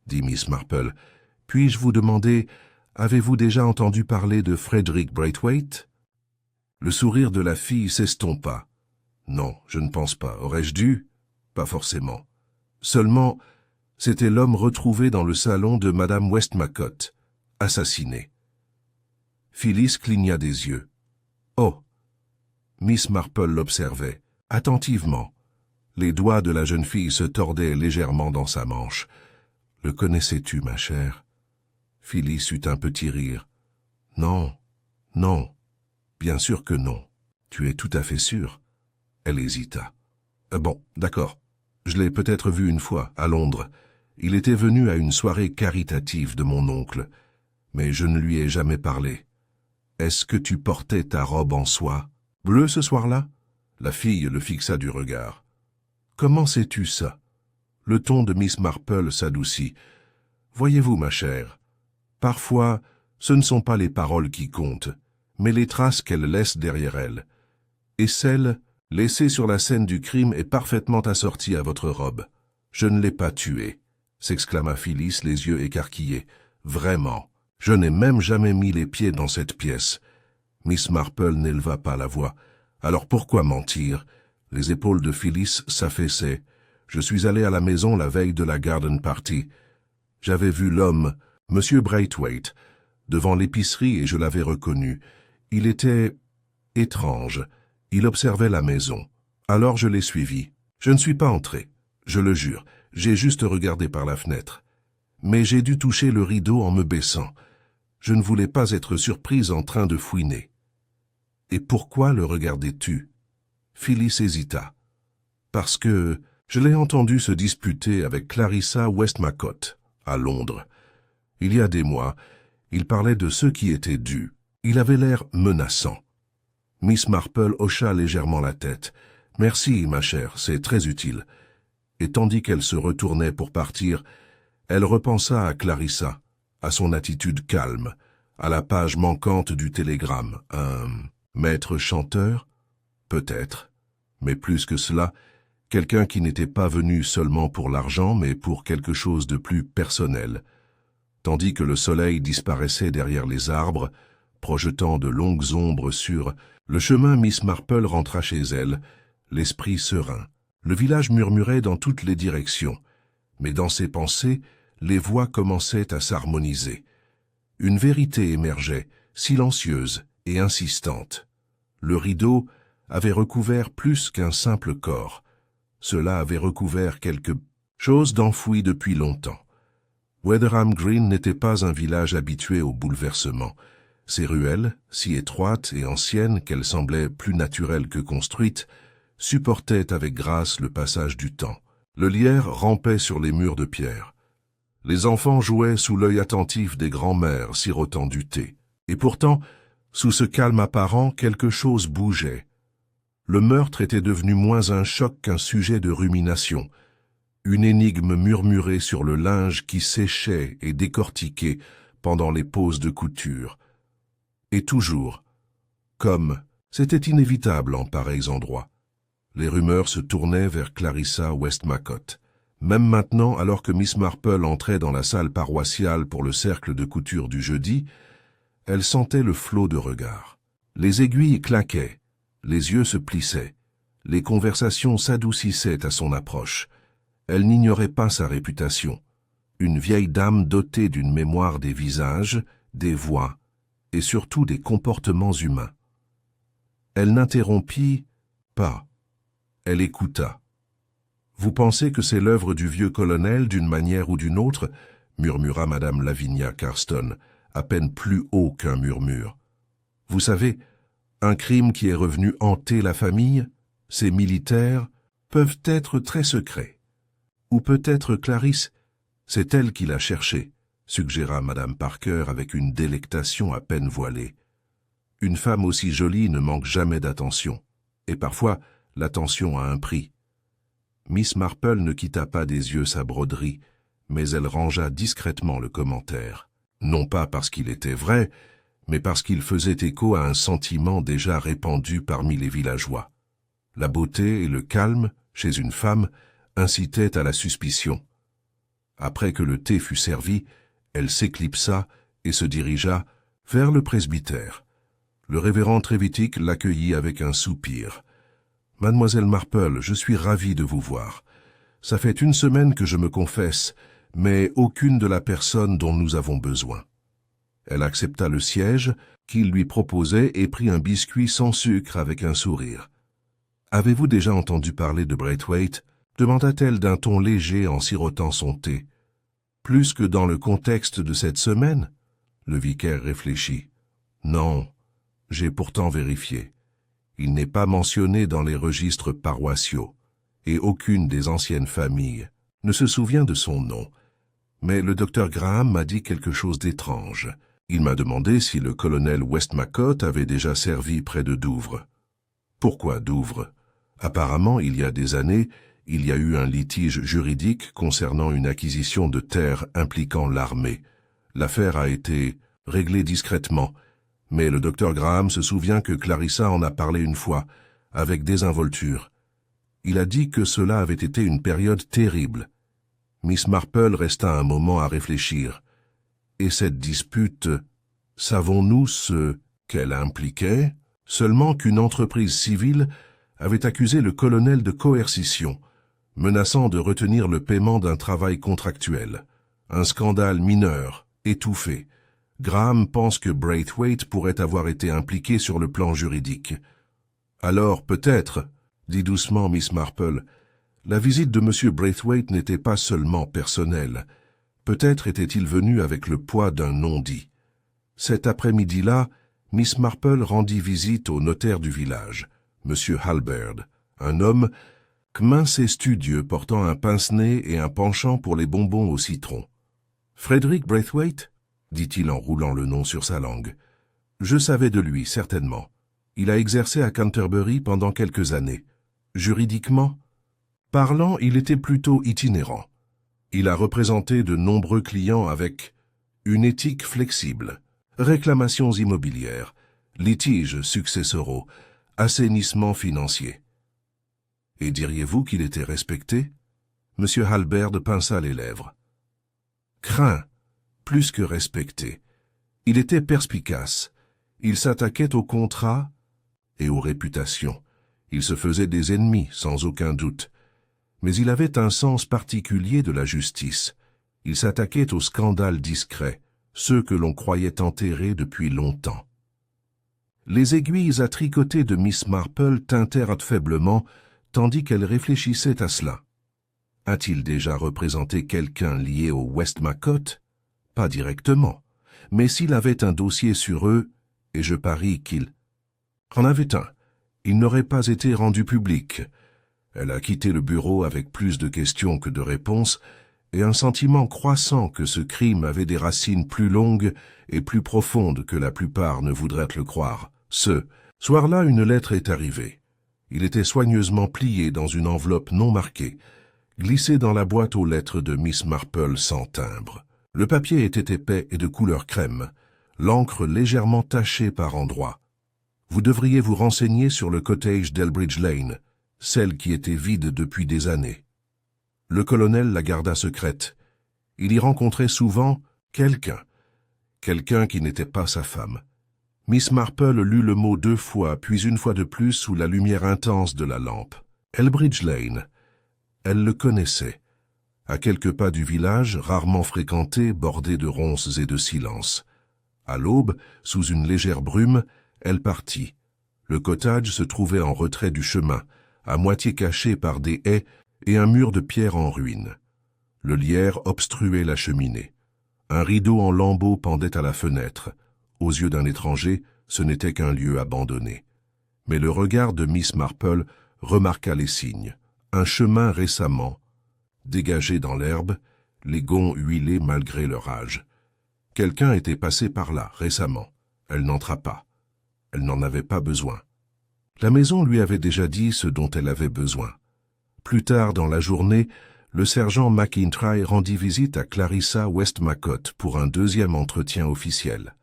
dit Miss Marple. « Puis-je vous demander, avez-vous déjà entendu parler de Frederick Braithwaite? » Le sourire de la fille s'estompa. « Non, je ne pense pas. Aurais-je dû? Pas forcément. Seulement, c'était l'homme retrouvé dans le salon de Madame Westmacott, assassiné. » Phyllis cligna des yeux. « Oh !» Miss Marple l'observait, attentivement. Les doigts de la jeune fille se tordaient légèrement dans sa manche. « Le connaissais-tu, ma chère ?» Phyllis eut un petit rire. « Non, non, bien sûr que non. Tu es tout à fait sûre. » Elle hésita. « Bon, d'accord. Je l'ai peut-être vu une fois, à Londres. Il était venu à une soirée caritative de mon oncle, mais je ne lui ai jamais parlé. Est-ce que tu portais ta robe en soie bleue ce soir-là ?» La fille le fixa du regard. « Comment sais-tu ça ?» Le ton de Miss Marple s'adoucit. « Voyez-vous, ma chère, parfois, ce ne sont pas les paroles qui comptent, mais les traces qu'elles laissent derrière elles. Et celle laissée sur la scène du crime est parfaitement assortie à votre robe. Je ne l'ai pas tuée, » s'exclama Phyllis, les yeux écarquillés. « Vraiment, je n'ai même jamais mis les pieds dans cette pièce. » Miss Marple n'éleva pas la voix. « Alors pourquoi mentir ?» Les épaules de Phyllis s'affaissaient. « Je suis allé à la maison la veille de la garden party. J'avais vu l'homme, Monsieur Braithwaite, devant l'épicerie et je l'avais reconnu. Il était étrange. Il observait la maison. Alors je l'ai suivi. Je ne suis pas entré, je le jure. J'ai juste regardé par la fenêtre. Mais j'ai dû toucher le rideau en me baissant. Je ne voulais pas être surprise en train de fouiner. »« Et pourquoi le regardais-tu » Phyllis hésita. « Parce que Je l'ai entendu se disputer avec Clarissa Westmacott, à Londres. Il y a des mois, il parlait de ceux qui étaient dus. Il avait l'air menaçant. Miss Marple hocha légèrement la tête. « Merci, ma chère, c'est très utile. » Et tandis qu'elle se retournait pour partir, elle repensa à Clarissa, à son attitude calme, à la page manquante du télégramme. Un maître chanteur? Peut-être. Mais plus que cela, quelqu'un qui n'était pas venu seulement pour l'argent, mais pour quelque chose de plus personnel. Tandis que le soleil disparaissait derrière les arbres, projetant de longues ombres sur le chemin, Miss Marple rentra chez elle, l'esprit serein. Le village murmurait dans toutes les directions, mais dans ses pensées, les voix commençaient à s'harmoniser. Une vérité émergeait, silencieuse et insistante. Le rideau avait recouvert plus qu'un simple corps. Cela avait recouvert quelque chose d'enfoui depuis longtemps. Wetherham Green n'était pas un village habitué au bouleversement. Ses ruelles, si étroites et anciennes qu'elles semblaient plus naturelles que construites, supportaient avec grâce le passage du temps. Le lierre rampait sur les murs de pierre. Les enfants jouaient sous l'œil attentif des grands-mères sirotant du thé. Et pourtant, sous ce calme apparent, quelque chose bougeait. Le meurtre était devenu moins un choc qu'un sujet de rumination, une énigme murmurée sur le linge qui séchait et décortiquait pendant les pauses de couture. Et toujours, comme c'était inévitable en pareils endroits, les rumeurs se tournaient vers Clarissa Westmacott. Même maintenant, alors que Miss Marple entrait dans la salle paroissiale pour le cercle de couture du jeudi, elle sentait le flot de regards. Les aiguilles claquaient, les yeux se plissaient, les conversations s'adoucissaient à son approche. Elle n'ignorait pas sa réputation, une vieille dame dotée d'une mémoire des visages, des voix et surtout des comportements humains. Elle n'interrompit pas, elle écouta. « Vous pensez que c'est l'œuvre du vieux colonel d'une manière ou d'une autre ?» murmura Madame Lavinia Carston, à peine plus haut qu'un murmure. « Vous savez, un crime qui est revenu hanter la famille, ces militaires, peuvent être très secrets. Ou peut-être Clarisse, c'est elle qui l'a cherché, suggéra Madame Parker avec une délectation à peine voilée. Une femme aussi jolie ne manque jamais d'attention, et parfois l'attention a un prix. Miss Marple ne quitta pas des yeux sa broderie, mais elle rangea discrètement le commentaire. Non pas parce qu'il était vrai, mais parce qu'il faisait écho à un sentiment déjà répandu parmi les villageois. La beauté et le calme, chez une femme, incitaient à la suspicion. Après que le thé fut servi, elle s'éclipsa et se dirigea vers le presbytère. Le révérend Trevithick l'accueillit avec un soupir. « Mademoiselle Marple, je suis ravi de vous voir. Ça fait une semaine que je me confesse, mais aucune de la personne dont nous avons besoin. » Elle accepta le siège qu'il lui proposait et prit un biscuit sans sucre avec un sourire. « Avez-vous déjà entendu parler de Braithwaite ?» demanda-t-elle d'un ton léger en sirotant son thé. « Plus que dans le contexte de cette semaine ?» Le vicaire réfléchit. « Non, j'ai pourtant vérifié. Il n'est pas mentionné dans les registres paroissiaux, et aucune des anciennes familles ne se souvient de son nom. Mais le docteur Graham m'a dit quelque chose d'étrange. Il m'a demandé si le colonel Westmacott avait déjà servi près de Douvres. Pourquoi Douvres? Apparemment, il y a des années, il y a eu un litige juridique concernant une acquisition de terres impliquant l'armée. L'affaire a été réglée discrètement, mais le docteur Graham se souvient que Clarissa en a parlé une fois, avec désinvolture. Il a dit que cela avait été une période terrible. Miss Marple resta un moment à réfléchir. Et cette dispute, savons-nous ce qu'elle impliquait? Seulement qu'une entreprise civile avait accusé le colonel de coercition, menaçant de retenir le paiement d'un travail contractuel. Un scandale mineur, étouffé. Graham pense que Braithwaite pourrait avoir été impliqué sur le plan juridique. « Alors, peut-être, » dit doucement Miss Marple, « la visite de M. Braithwaite n'était pas seulement personnelle. Peut-être était-il venu avec le poids d'un non-dit. » Cet après-midi-là, Miss Marple rendit visite au notaire du village, M. Halberd, un homme mince et studieux, portant un pince-nez et un penchant pour les bonbons au citron. « Frederick Braithwaite » dit-il en roulant le nom sur sa langue. « Je savais de lui, certainement. Il a exercé à Canterbury pendant quelques années. Juridiquement parlant, il était plutôt itinérant. Il a représenté de nombreux clients avec une éthique flexible, réclamations immobilières, litiges successoraux, assainissement financier. Et diriez-vous qu'il était respecté? M. Halberd pinça les lèvres. Craint, plus que respecté. Il était perspicace. Il s'attaquait aux contrats et aux réputations. Il se faisait des ennemis, sans aucun doute. Mais il avait un sens particulier de la justice. Il s'attaquait aux scandales discrets, ceux que l'on croyait enterrés depuis longtemps. Les aiguilles à tricoter de Miss Marple tintèrent faiblement, tandis qu'elle réfléchissait à cela. A-t-il déjà représenté quelqu'un lié au Westmacott? Pas directement, mais s'il avait un dossier sur eux, et je parie qu'il en avait un, il n'aurait pas été rendu public. Elle a quitté le bureau avec plus de questions que de réponses, et un sentiment croissant que ce crime avait des racines plus longues et plus profondes que la plupart ne voudraient le croire. Ce soir-là, une lettre est arrivée. Il était soigneusement plié dans une enveloppe non marquée, glissé dans la boîte aux lettres de Miss Marple sans timbre. Le papier était épais et de couleur crème, l'encre légèrement tachée par endroits. Vous devriez vous renseigner sur le cottage d'Elbridge Lane, celle qui était vide depuis des années. Le colonel la garda secrète. Il y rencontrait souvent quelqu'un qui n'était pas sa femme. Miss Marple lut le mot 2 fois, puis une fois de plus sous la lumière intense de la lampe. Elbridge Lane. Elle le connaissait. À quelques pas du village, rarement fréquenté, bordé de ronces et de silence. À l'aube, sous une légère brume, elle partit. Le cottage se trouvait en retrait du chemin, à moitié caché par des haies et un mur de pierre en ruine. Le lierre obstruait la cheminée. Un rideau en lambeaux pendait à la fenêtre. Aux yeux d'un étranger, ce n'était qu'un lieu abandonné. Mais le regard de Miss Marple remarqua les signes. Un chemin récemment dégagé dans l'herbe, les gonds huilés malgré leur âge. Quelqu'un était passé par là récemment. Elle n'entra pas. Elle n'en avait pas besoin. La maison lui avait déjà dit ce dont elle avait besoin. Plus tard dans la journée, le sergent McIntyre rendit visite à Clarissa Westmacott pour un deuxième entretien officiel.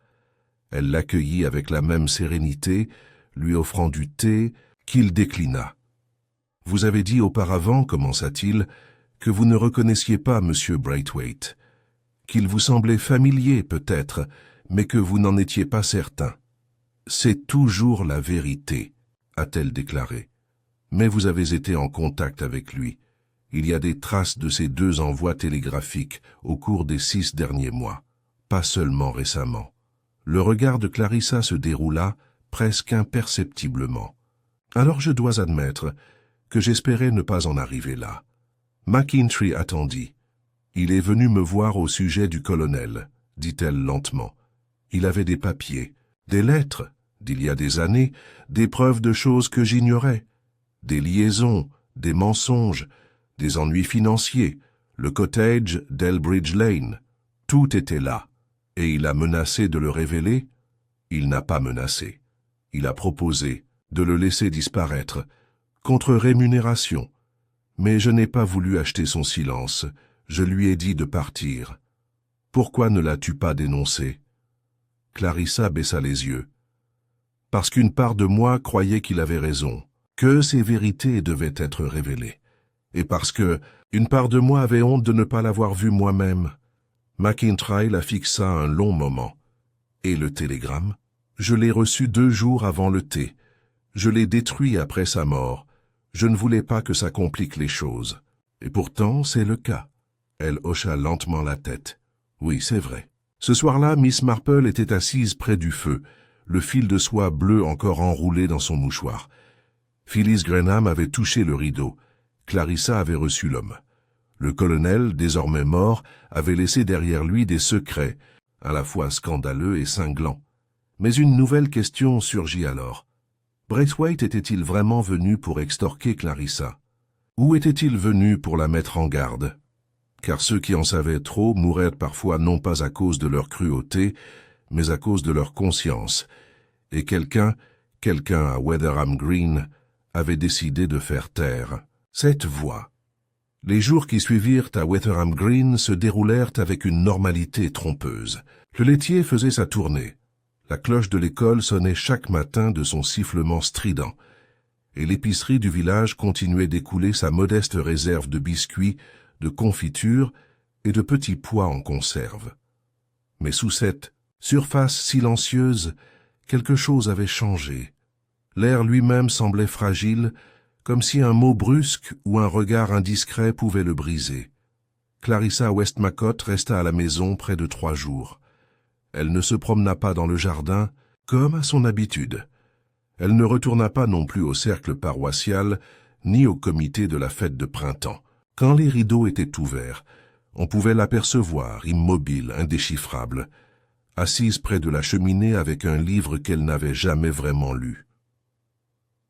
Elle l'accueillit avec la même sérénité, lui offrant du thé qu'il déclina. « Vous avez dit auparavant, commença-t-il, que vous ne reconnaissiez pas M. Braithwaite, qu'il vous semblait familier peut-être, mais que vous n'en étiez pas certain. C'est toujours la vérité, a-t-elle déclaré. Mais vous avez été en contact avec lui. Il y a des traces de ces 2 envois télégraphiques au cours des 6 derniers mois, pas seulement récemment. Le regard de Clarissa se déroula presque imperceptiblement. Alors je dois admettre que j'espérais ne pas en arriver là. McIntyre attendit. Il est venu me voir au sujet du colonel, dit-elle lentement. Il avait des papiers, des lettres, d'il y a des années, des preuves de choses que j'ignorais, des liaisons, des mensonges, des ennuis financiers, le cottage d'Elbridge Lane. Tout était là, et il a menacé de le révéler. Il n'a pas menacé. Il a proposé de le laisser disparaître, contre rémunération. Mais je n'ai pas voulu acheter son silence. Je lui ai dit de partir. Pourquoi ne l'as-tu pas dénoncé? Clarissa baissa les yeux. Parce qu'une part de moi croyait qu'il avait raison, que ces vérités devaient être révélées. Et parce que une part de moi avait honte de ne pas l'avoir vu moi-même. McIntyre la fixa un long moment. Et le télégramme? Je l'ai reçu 2 jours avant le thé. Je l'ai détruit après sa mort. Je ne voulais pas que ça complique les choses. Et pourtant, c'est le cas. Elle hocha lentement la tête. Oui, c'est vrai. Ce soir-là, Miss Marple était assise près du feu, le fil de soie bleu encore enroulé dans son mouchoir. Phyllis Grenham avait touché le rideau. Clarissa avait reçu l'homme. Le colonel, désormais mort, avait laissé derrière lui des secrets, à la fois scandaleux et cinglants. Mais une nouvelle question surgit alors. Braithwaite était-il vraiment venu pour extorquer Clarissa? Où était-il venu pour la mettre en garde? Car ceux qui en savaient trop mouraient parfois non pas à cause de leur cruauté, mais à cause de leur conscience, et quelqu'un à Weatherham Green, avait décidé de faire taire cette voix. Les jours qui suivirent à Weatherham Green se déroulèrent avec une normalité trompeuse. Le laitier faisait sa tournée. La cloche de l'école sonnait chaque matin de son sifflement strident, et l'épicerie du village continuait d'écouler sa modeste réserve de biscuits, de confitures et de petits pois en conserve. Mais sous cette surface silencieuse, quelque chose avait changé. L'air lui-même semblait fragile, comme si un mot brusque ou un regard indiscret pouvait le briser. Clarissa Westmacott resta à la maison près de 3 jours. Elle ne se promena pas dans le jardin, comme à son habitude. Elle ne retourna pas non plus au cercle paroissial, ni au comité de la fête de printemps. Quand les rideaux étaient ouverts, on pouvait l'apercevoir, immobile, indéchiffrable, assise près de la cheminée avec un livre qu'elle n'avait jamais vraiment lu.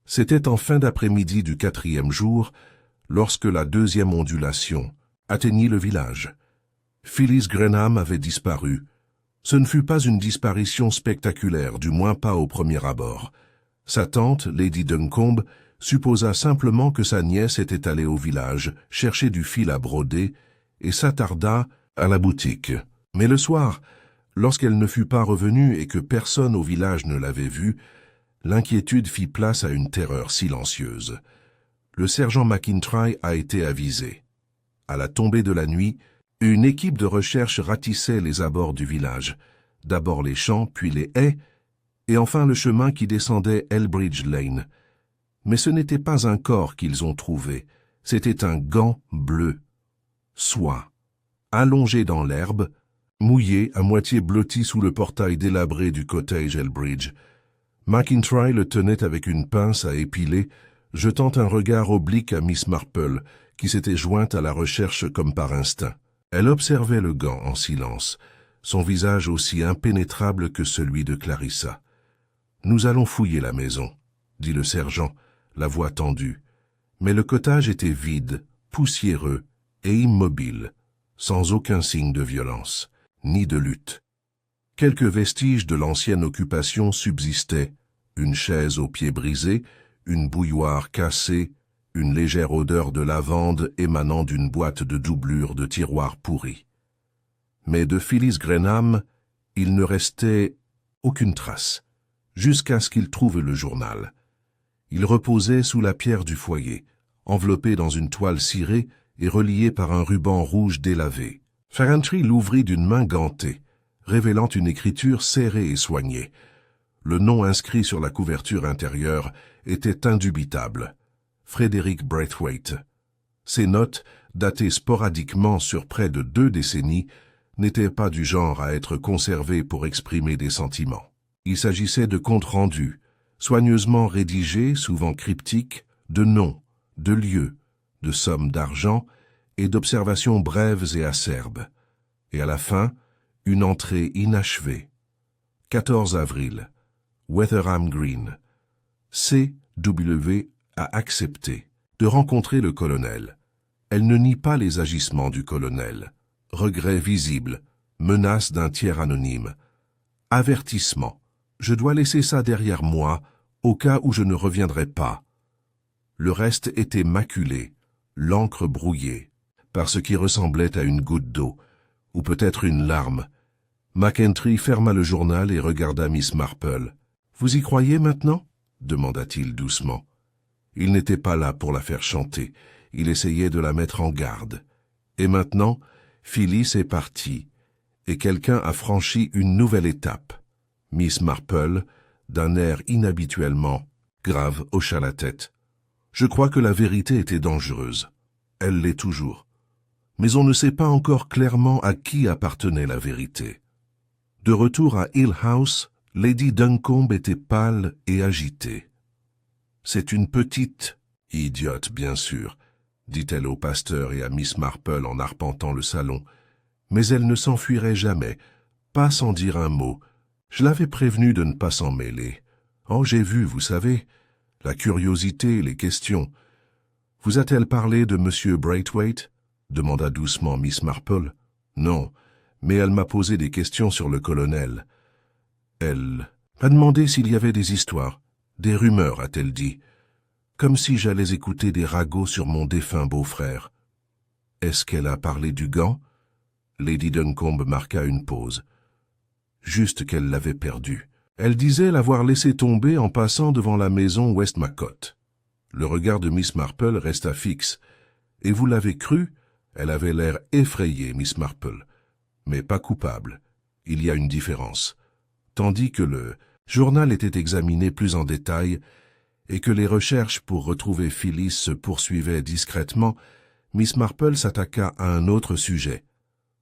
C'était en fin d'après-midi du 4e jour, lorsque la 2e ondulation atteignit le village. Phyllis Grenham avait disparu. Ce ne fut pas une disparition spectaculaire, du moins pas au premier abord. Sa tante, Lady Duncombe, supposa simplement que sa nièce était allée au village chercher du fil à broder et s'attarda à la boutique. Mais le soir, lorsqu'elle ne fut pas revenue et que personne au village ne l'avait vue, l'inquiétude fit place à une terreur silencieuse. Le sergent McIntyre a été avisé. À la tombée de la nuit, une équipe de recherche ratissait les abords du village, d'abord les champs, puis les haies, et enfin le chemin qui descendait Elbridge Lane. Mais ce n'était pas un corps qu'ils ont trouvé, c'était un gant bleu, soie, allongé dans l'herbe, mouillé, à moitié blotti sous le portail délabré du cottage Elbridge. McIntyre le tenait avec une pince à épiler, jetant un regard oblique à Miss Marple, qui s'était jointe à la recherche comme par instinct. Elle observait le gant en silence, son visage aussi impénétrable que celui de Clarissa. « Nous allons fouiller la maison », dit le sergent, la voix tendue. Mais le cottage était vide, poussiéreux et immobile, sans aucun signe de violence, ni de lutte. Quelques vestiges de l'ancienne occupation subsistaient, une chaise aux pieds brisés, une bouilloire cassée, une légère odeur de lavande émanant d'une boîte de doublure de tiroirs pourris. Mais de Phyllis Grenham, il ne restait aucune trace, jusqu'à ce qu'il trouve le journal. Il reposait sous la pierre du foyer, enveloppé dans une toile cirée et relié par un ruban rouge délavé. Farentry l'ouvrit d'une main gantée, révélant une écriture serrée et soignée. Le nom inscrit sur la couverture intérieure était indubitable. Frederick Braithwaite. Ces notes, datées sporadiquement sur près de 2 décennies, n'étaient pas du genre à être conservées pour exprimer des sentiments. Il s'agissait de comptes rendus, soigneusement rédigés, souvent cryptiques, de noms, de lieux, de sommes d'argent et d'observations brèves et acerbes. Et à la fin, une entrée inachevée. 14 avril. Weatherham Green. C.W. a accepté de rencontrer le colonel. Elle ne nie pas les agissements du colonel. Regret visible, menace d'un tiers anonyme. Avertissement. Je dois laisser ça derrière moi, au cas où je ne reviendrai pas. Le reste était maculé, l'encre brouillée, par ce qui ressemblait à une goutte d'eau, ou peut-être une larme. McIntyre ferma le journal et regarda Miss Marple. « Vous y croyez maintenant » demanda-t-il doucement. Il n'était pas là pour la faire chanter, il essayait de la mettre en garde. Et maintenant, Phyllis est partie, et quelqu'un a franchi une nouvelle étape. Miss Marple, d'un air inhabituellement grave, hocha la tête. Je crois que la vérité était dangereuse. Elle l'est toujours. Mais on ne sait pas encore clairement à qui appartenait la vérité. De retour à Hill House, Lady Duncombe était pâle et agitée. « C'est une petite, idiote bien sûr, » dit-elle au pasteur et à Miss Marple en arpentant le salon. Mais elle ne s'enfuirait jamais, pas sans dire un mot. Je l'avais prévenue de ne pas s'en mêler. Oh, j'ai vu, vous savez, la curiosité, les questions. Vous a-t-elle parlé de Monsieur Braithwaite? Demanda doucement Miss Marple. Non, mais elle m'a posé des questions sur le colonel. Elle m'a demandé s'il y avait des histoires, des rumeurs, a-t-elle dit, comme si j'allais écouter des ragots sur mon défunt beau-frère. Est-ce qu'elle a parlé du gant? Lady Duncombe marqua une pause. Juste qu'elle l'avait perdu. Elle disait l'avoir laissé tomber en passant devant la maison Westmacott. Le regard de Miss Marple resta fixe. Et vous l'avez cru? Elle avait l'air effrayée, Miss Marple. Mais pas coupable. Il y a une différence. Tandis que le journal était examiné plus en détail et que les recherches pour retrouver Phyllis se poursuivaient discrètement, Miss Marple s'attaqua à un autre sujet,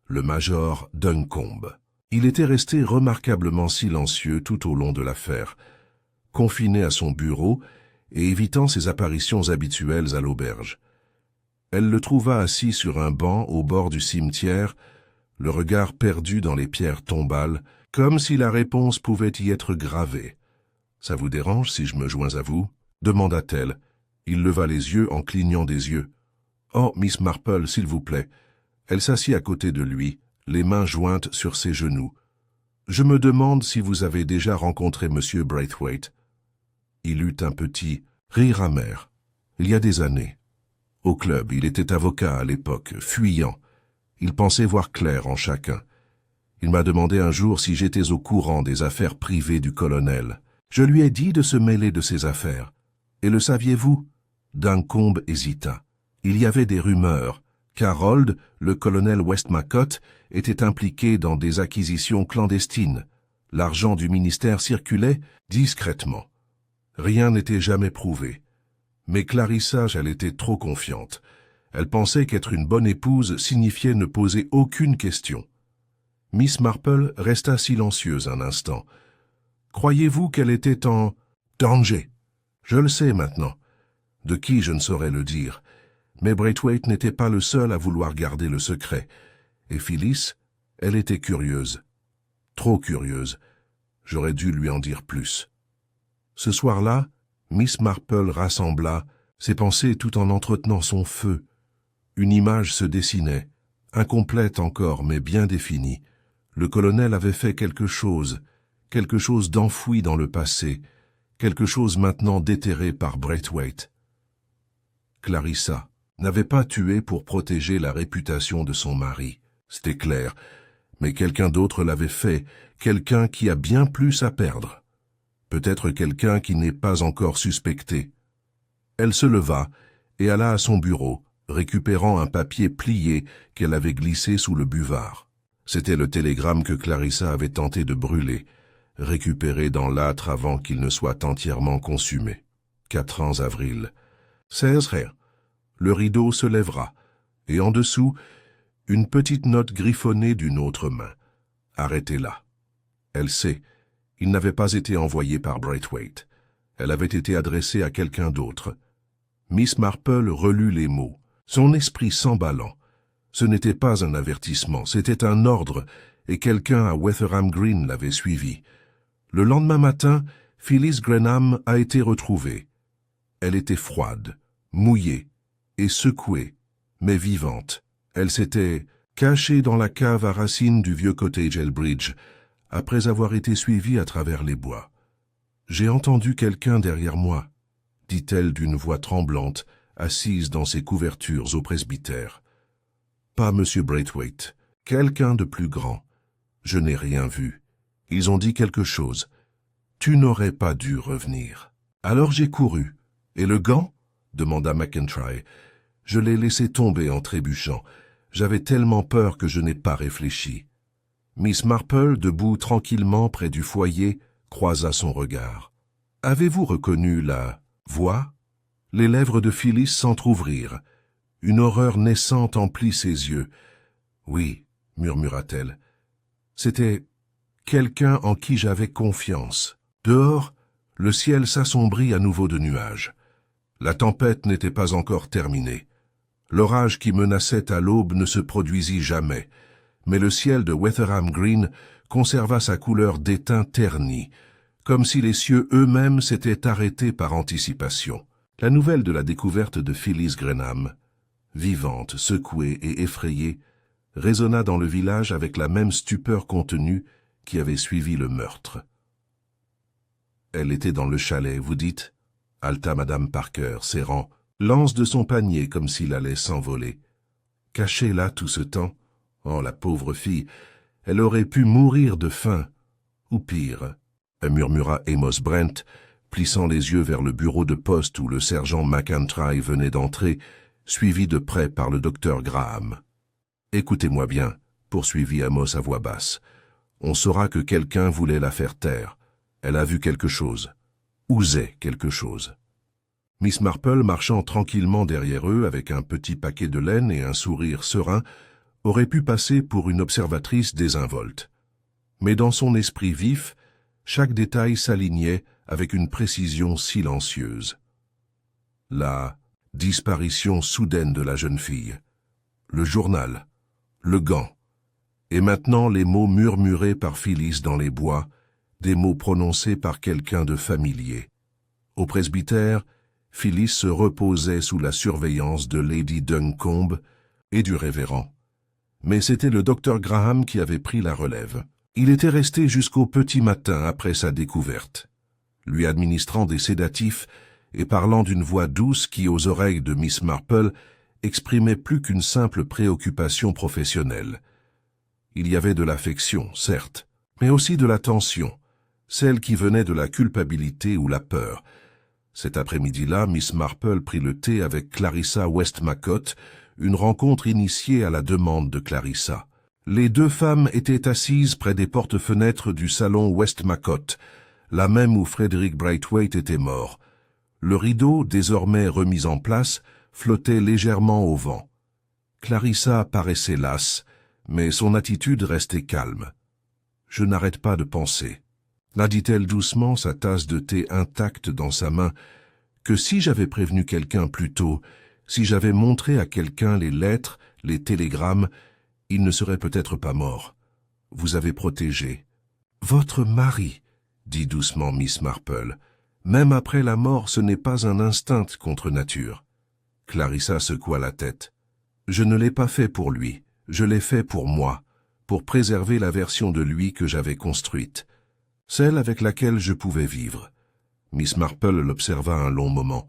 le major Duncombe. Il était resté remarquablement silencieux tout au long de l'affaire, confiné à son bureau et évitant ses apparitions habituelles à l'auberge. Elle le trouva assis sur un banc au bord du cimetière, le regard perdu dans les pierres tombales, comme si la réponse pouvait y être gravée. « Ça vous dérange si je me joins à vous ?» demanda-t-elle. Il leva les yeux en clignant des yeux. « Oh, Miss Marple, s'il vous plaît. » Elle s'assit à côté de lui, les mains jointes sur ses genoux. « Je me demande si vous avez déjà rencontré Monsieur Braithwaite. » Il eut un petit rire amer. Il y a des années. Au club, il était avocat à l'époque, fuyant. Il pensait voir clair en chacun. Il m'a demandé un jour si j'étais au courant des affaires privées du colonel. Je lui ai dit de se mêler de ses affaires. Et le saviez-vous? Duncombe hésita. Il y avait des rumeurs qu'Harold, le colonel Westmacott, était impliqué dans des acquisitions clandestines. L'argent du ministère circulait discrètement. Rien n'était jamais prouvé. Mais Clarissa, elle était trop confiante. Elle pensait qu'être une bonne épouse signifiait ne poser aucune question. Miss Marple resta silencieuse un instant. « Croyez-vous qu'elle était en danger? Je le sais maintenant. De qui je ne saurais le dire. Mais Braithwaite n'était pas le seul à vouloir garder le secret. Et Phyllis, elle était curieuse. Trop curieuse. J'aurais dû lui en dire plus. » Ce soir-là, Miss Marple rassembla ses pensées tout en entretenant son feu. Une image se dessinait, incomplète encore mais bien définie. Le colonel avait fait quelque chose d'enfoui dans le passé, quelque chose maintenant déterré par Braithwaite. Clarissa n'avait pas tué pour protéger la réputation de son mari, c'était clair, mais quelqu'un d'autre l'avait fait, quelqu'un qui a bien plus à perdre. Peut-être quelqu'un qui n'est pas encore suspecté. Elle se leva et alla à son bureau, récupérant un papier plié qu'elle avait glissé sous le buvard. C'était le télégramme que Clarissa avait tenté de brûler, récupéré dans l'âtre avant qu'il ne soit entièrement consumé. 4 ans avril. 16 rien. Le rideau se lèvera, et en dessous, une petite note griffonnée d'une autre main. Arrêtez-la. Elle sait. Il n'avait pas été envoyé par Braithwaite. Elle avait été adressée à quelqu'un d'autre. Miss Marple relut les mots, son esprit s'emballant. Ce n'était pas un avertissement, c'était un ordre, et quelqu'un à Wetherham Green l'avait suivi. Le lendemain matin, Phyllis Grenham a été retrouvée. Elle était froide, mouillée et secouée, mais vivante. Elle s'était cachée dans la cave à racines du vieux cottage Elbridge, après avoir été suivie à travers les bois. « J'ai entendu quelqu'un derrière moi », dit-elle d'une voix tremblante, assise dans ses couvertures au presbytère. « Pas M. Braithwaite, quelqu'un de plus grand. Je n'ai rien vu. Ils ont dit quelque chose. Tu n'aurais pas dû revenir. » Alors j'ai couru. « Et le gant ?» demanda McIntyre. « Je l'ai laissé tomber en trébuchant. J'avais tellement peur que je n'ai pas réfléchi. » Miss Marple, debout tranquillement près du foyer, croisa son regard. « Avez-vous reconnu la voix ?» Les lèvres de Phyllis s'entr'ouvrirent. Une horreur naissante emplit ses yeux. « Oui, » murmura-t-elle. « C'était quelqu'un en qui j'avais confiance. » Dehors, le ciel s'assombrit à nouveau de nuages. La tempête n'était pas encore terminée. L'orage qui menaçait à l'aube ne se produisit jamais. Mais le ciel de Wetherham Green conserva sa couleur d'étain terni, comme si les cieux eux-mêmes s'étaient arrêtés par anticipation. La nouvelle de la découverte de Phyllis Grenham, vivante, secouée et effrayée, résonna dans le village avec la même stupeur contenue qui avait suivi le meurtre. « Elle était dans le chalet, vous dites ?» halta Madame Parker, serrant l'anse de son panier comme s'il allait s'envoler. « Cachée là tout ce temps, oh la pauvre fille, elle aurait pu mourir de faim, ou pire, » murmura Amos Brent, plissant les yeux vers le bureau de poste où le sergent McIntyre venait d'entrer, suivi de près par le docteur Graham. « Écoutez-moi bien, » poursuivit Amos à voix basse. « On saura que quelqu'un voulait la faire taire. Elle a vu quelque chose. Osait quelque chose. » Miss Marple, marchant tranquillement derrière eux avec un petit paquet de laine et un sourire serein, aurait pu passer pour une observatrice désinvolte. Mais dans son esprit vif, chaque détail s'alignait avec une précision silencieuse. La disparition soudaine de la jeune fille, le journal, le gant, et maintenant les mots murmurés par Phyllis dans les bois, des mots prononcés par quelqu'un de familier. Au presbytère, Phyllis se reposait sous la surveillance de Lady Duncombe et du révérend. Mais c'était le docteur Graham qui avait pris la relève. Il était resté jusqu'au petit matin après sa découverte, lui administrant des sédatifs et parlant d'une voix douce qui, aux oreilles de Miss Marple, exprimait plus qu'une simple préoccupation professionnelle. Il y avait de l'affection, certes, mais aussi de la tension, celle qui venait de la culpabilité ou la peur. Cet après-midi-là, Miss Marple prit le thé avec Clarissa Westmacott, une rencontre initiée à la demande de Clarissa. Les deux femmes étaient assises près des portes-fenêtres du salon Westmacott, la même où Frederick Braithwaite était mort. Le rideau, désormais remis en place, flottait légèrement au vent. Clarissa paraissait lasse, mais son attitude restait calme. « Je n'arrête pas de penser. » La dit-elle doucement, sa tasse de thé intacte dans sa main, que si j'avais prévenu quelqu'un plus tôt, si j'avais montré à quelqu'un les lettres, les télégrammes, il ne serait peut-être pas mort. Vous avez protégé. Votre mari, dit doucement Miss Marple. Même après la mort, ce n'est pas un instinct contre nature. Clarissa secoua la tête. Je ne l'ai pas fait pour lui, je l'ai fait pour moi, pour préserver la version de lui que j'avais construite, celle avec laquelle je pouvais vivre. Miss Marple l'observa un long moment.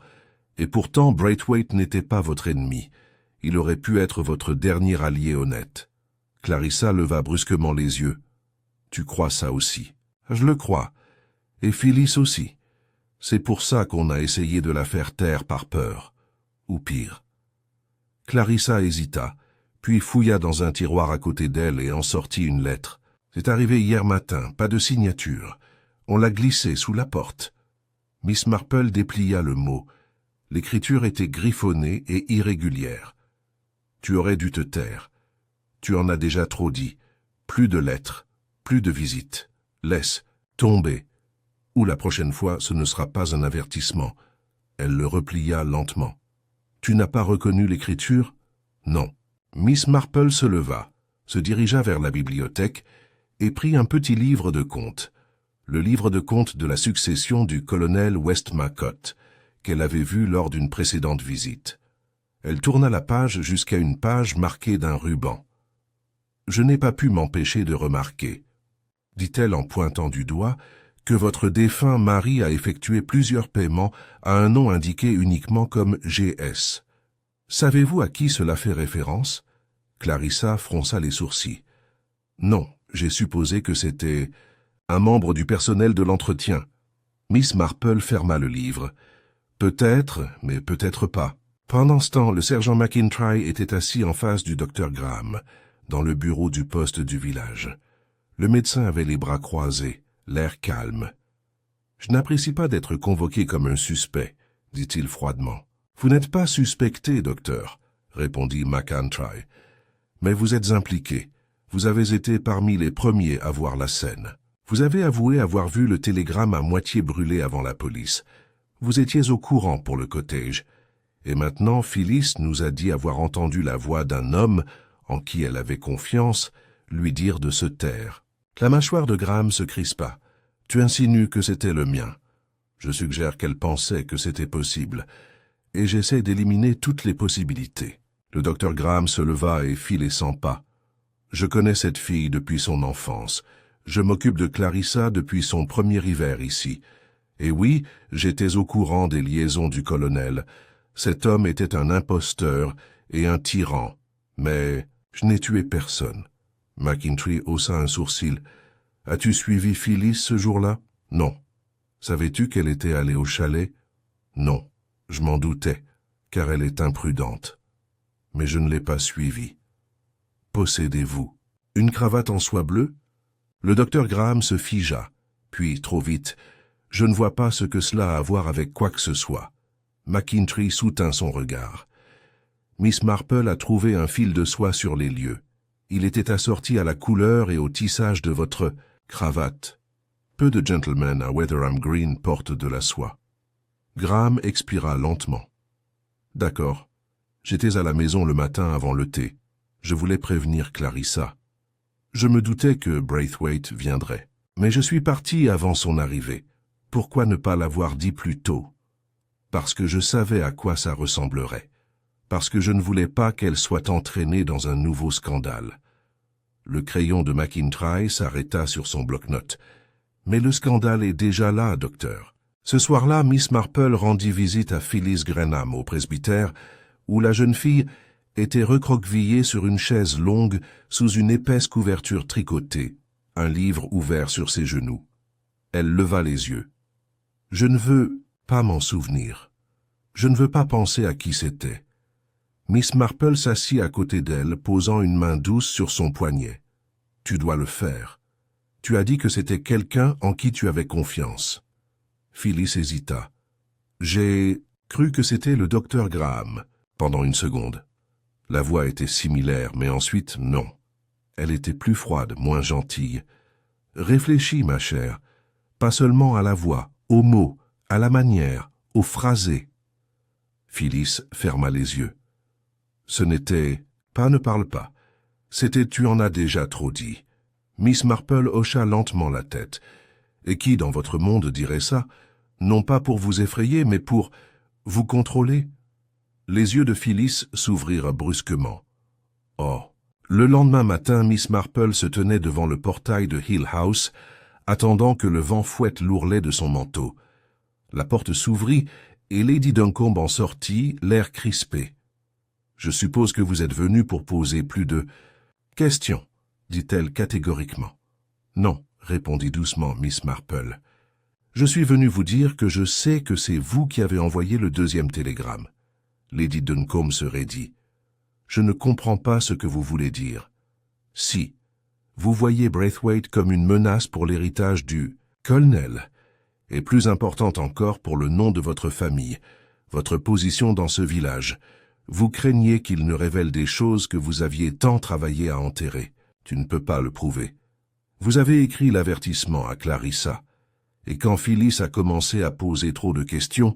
Et pourtant, Braithwaite n'était pas votre ennemi. Il aurait pu être votre dernier allié honnête. Clarissa leva brusquement les yeux. Tu crois ça aussi? Je le crois. Et Phyllis aussi. C'est pour ça qu'on a essayé de la faire taire par peur. Ou pire. Clarissa hésita, puis fouilla dans un tiroir à côté d'elle et en sortit une lettre. C'est arrivé hier matin, pas de signature. On l'a glissée sous la porte. Miss Marple déplia le mot. L'écriture était griffonnée et irrégulière. Tu aurais dû te taire. Tu en as déjà trop dit. Plus de lettres, plus de visites. Laisse tomber. Ou la prochaine fois, ce ne sera pas un avertissement. Elle le replia lentement. Tu n'as pas reconnu l'écriture? Non. Miss Marple se leva, se dirigea vers la bibliothèque et prit un petit livre de comptes. Le livre de comptes de la succession du colonel Westmacott, qu'elle avait vu lors d'une précédente visite. Elle tourna la page jusqu'à une page marquée d'un ruban. « Je n'ai pas pu m'empêcher de remarquer, » dit-elle en pointant du doigt, que votre défunt mari a effectué plusieurs paiements à un nom indiqué uniquement comme GS. Savez-vous à qui cela fait référence? Clarissa fronça les sourcils. Non, j'ai supposé que c'était un membre du personnel de l'entretien. Miss Marple ferma le livre. Peut-être, mais peut-être pas. Pendant ce temps, le sergent McIntyre était assis en face du docteur Graham, dans le bureau du poste du village. Le médecin avait les bras croisés, l'air calme. « Je n'apprécie pas d'être convoqué comme un suspect, » dit-il froidement. « Vous n'êtes pas suspecté, docteur, » répondit McIntyre. « Mais vous êtes impliqué. Vous avez été parmi les premiers à voir la scène. Vous avez avoué avoir vu le télégramme à moitié brûlé avant la police. Vous étiez au courant pour le cottage. Et maintenant, Phyllis nous a dit avoir entendu la voix d'un homme, en qui elle avait confiance, lui dire de se taire. » La mâchoire de Graham se crispa. « Tu insinues que c'était le mien. Je suggère qu'elle pensait que c'était possible. et j'essaie d'éliminer toutes les possibilités. Le docteur Graham se leva et fit les 100 pas. Je connais cette fille depuis son enfance. Je m'occupe de Clarissa depuis son premier hiver ici. Et oui, j'étais au courant des liaisons du colonel. Cet homme était un imposteur et un tyran. Mais je n'ai tué personne. McKintrey haussa un sourcil. As-tu suivi Phyllis ce jour-là? Non. Savais-tu qu'elle était allée au chalet? Non. Je m'en doutais, car elle est imprudente. Mais je ne l'ai pas suivie. Possédez-vous une cravate en soie bleue? Le docteur Graham se figea, puis, trop vite, je ne vois pas ce que cela a à voir avec quoi que ce soit. McKintrey soutint son regard. Miss Marple a trouvé un fil de soie sur les lieux. Il était assorti à la couleur et au tissage de votre cravate. Peu de gentlemen à Wetherham Green portent de la soie. Graham expira lentement. D'accord. J'étais à la maison le matin avant le thé. Je voulais prévenir Clarissa. Je me doutais que Braithwaite viendrait. Mais je suis parti avant son arrivée. Pourquoi ne pas l'avoir dit plus tôt? Parce que je savais à quoi ça ressemblerait. Parce que je ne voulais pas qu'elle soit entraînée dans un nouveau scandale. Le crayon de McKintrey s'arrêta sur son bloc-notes. Mais le scandale est déjà là, docteur. Ce soir-là, Miss Marple rendit visite à Phyllis Grenham au presbytère, où la jeune fille était recroquevillée sur une chaise longue sous une épaisse couverture tricotée, un livre ouvert sur ses genoux. Elle leva les yeux. « Je ne veux pas m'en souvenir. Je ne veux pas penser à qui c'était. » Miss Marple s'assit à côté d'elle, posant une main douce sur son poignet. « Tu dois le faire. Tu as dit que c'était quelqu'un en qui tu avais confiance. » Phyllis hésita. « J'ai cru que c'était le docteur Graham, pendant une seconde. » La voix était similaire, mais ensuite, non. Elle était plus froide, moins gentille. « Réfléchis, ma chère. Pas seulement à la voix, aux mots, à la manière, aux phrasés. » Phyllis ferma les yeux. Ce n'était pas « ne parle pas ». C'était « tu en as déjà trop dit ». Miss Marple hocha lentement la tête. Et qui, dans votre monde, dirait ça? Non pas pour vous effrayer, mais pour vous contrôler? Les yeux de Phyllis s'ouvrirent brusquement. Oh! Le lendemain matin, Miss Marple se tenait devant le portail de Hill House, attendant que le vent fouette l'ourlet de son manteau. La porte s'ouvrit et Lady Duncombe en sortit, l'air crispé. « Je suppose que vous êtes venu pour poser plus de questions, » dit-elle catégoriquement. « Non, » répondit doucement Miss Marple. « Je suis venu vous dire que je sais que c'est vous qui avez envoyé le deuxième télégramme. » Lady Duncombe se raidit. « Je ne comprends pas ce que vous voulez dire. Si, vous voyez Braithwaite comme une menace pour l'héritage du colonel, et plus importante encore pour le nom de votre famille, votre position dans ce village. Vous craignez qu'il ne révèle des choses que vous aviez tant travaillé à enterrer. Tu ne peux pas le prouver. Vous avez écrit l'avertissement à Clarissa, et quand Phyllis a commencé à poser trop de questions,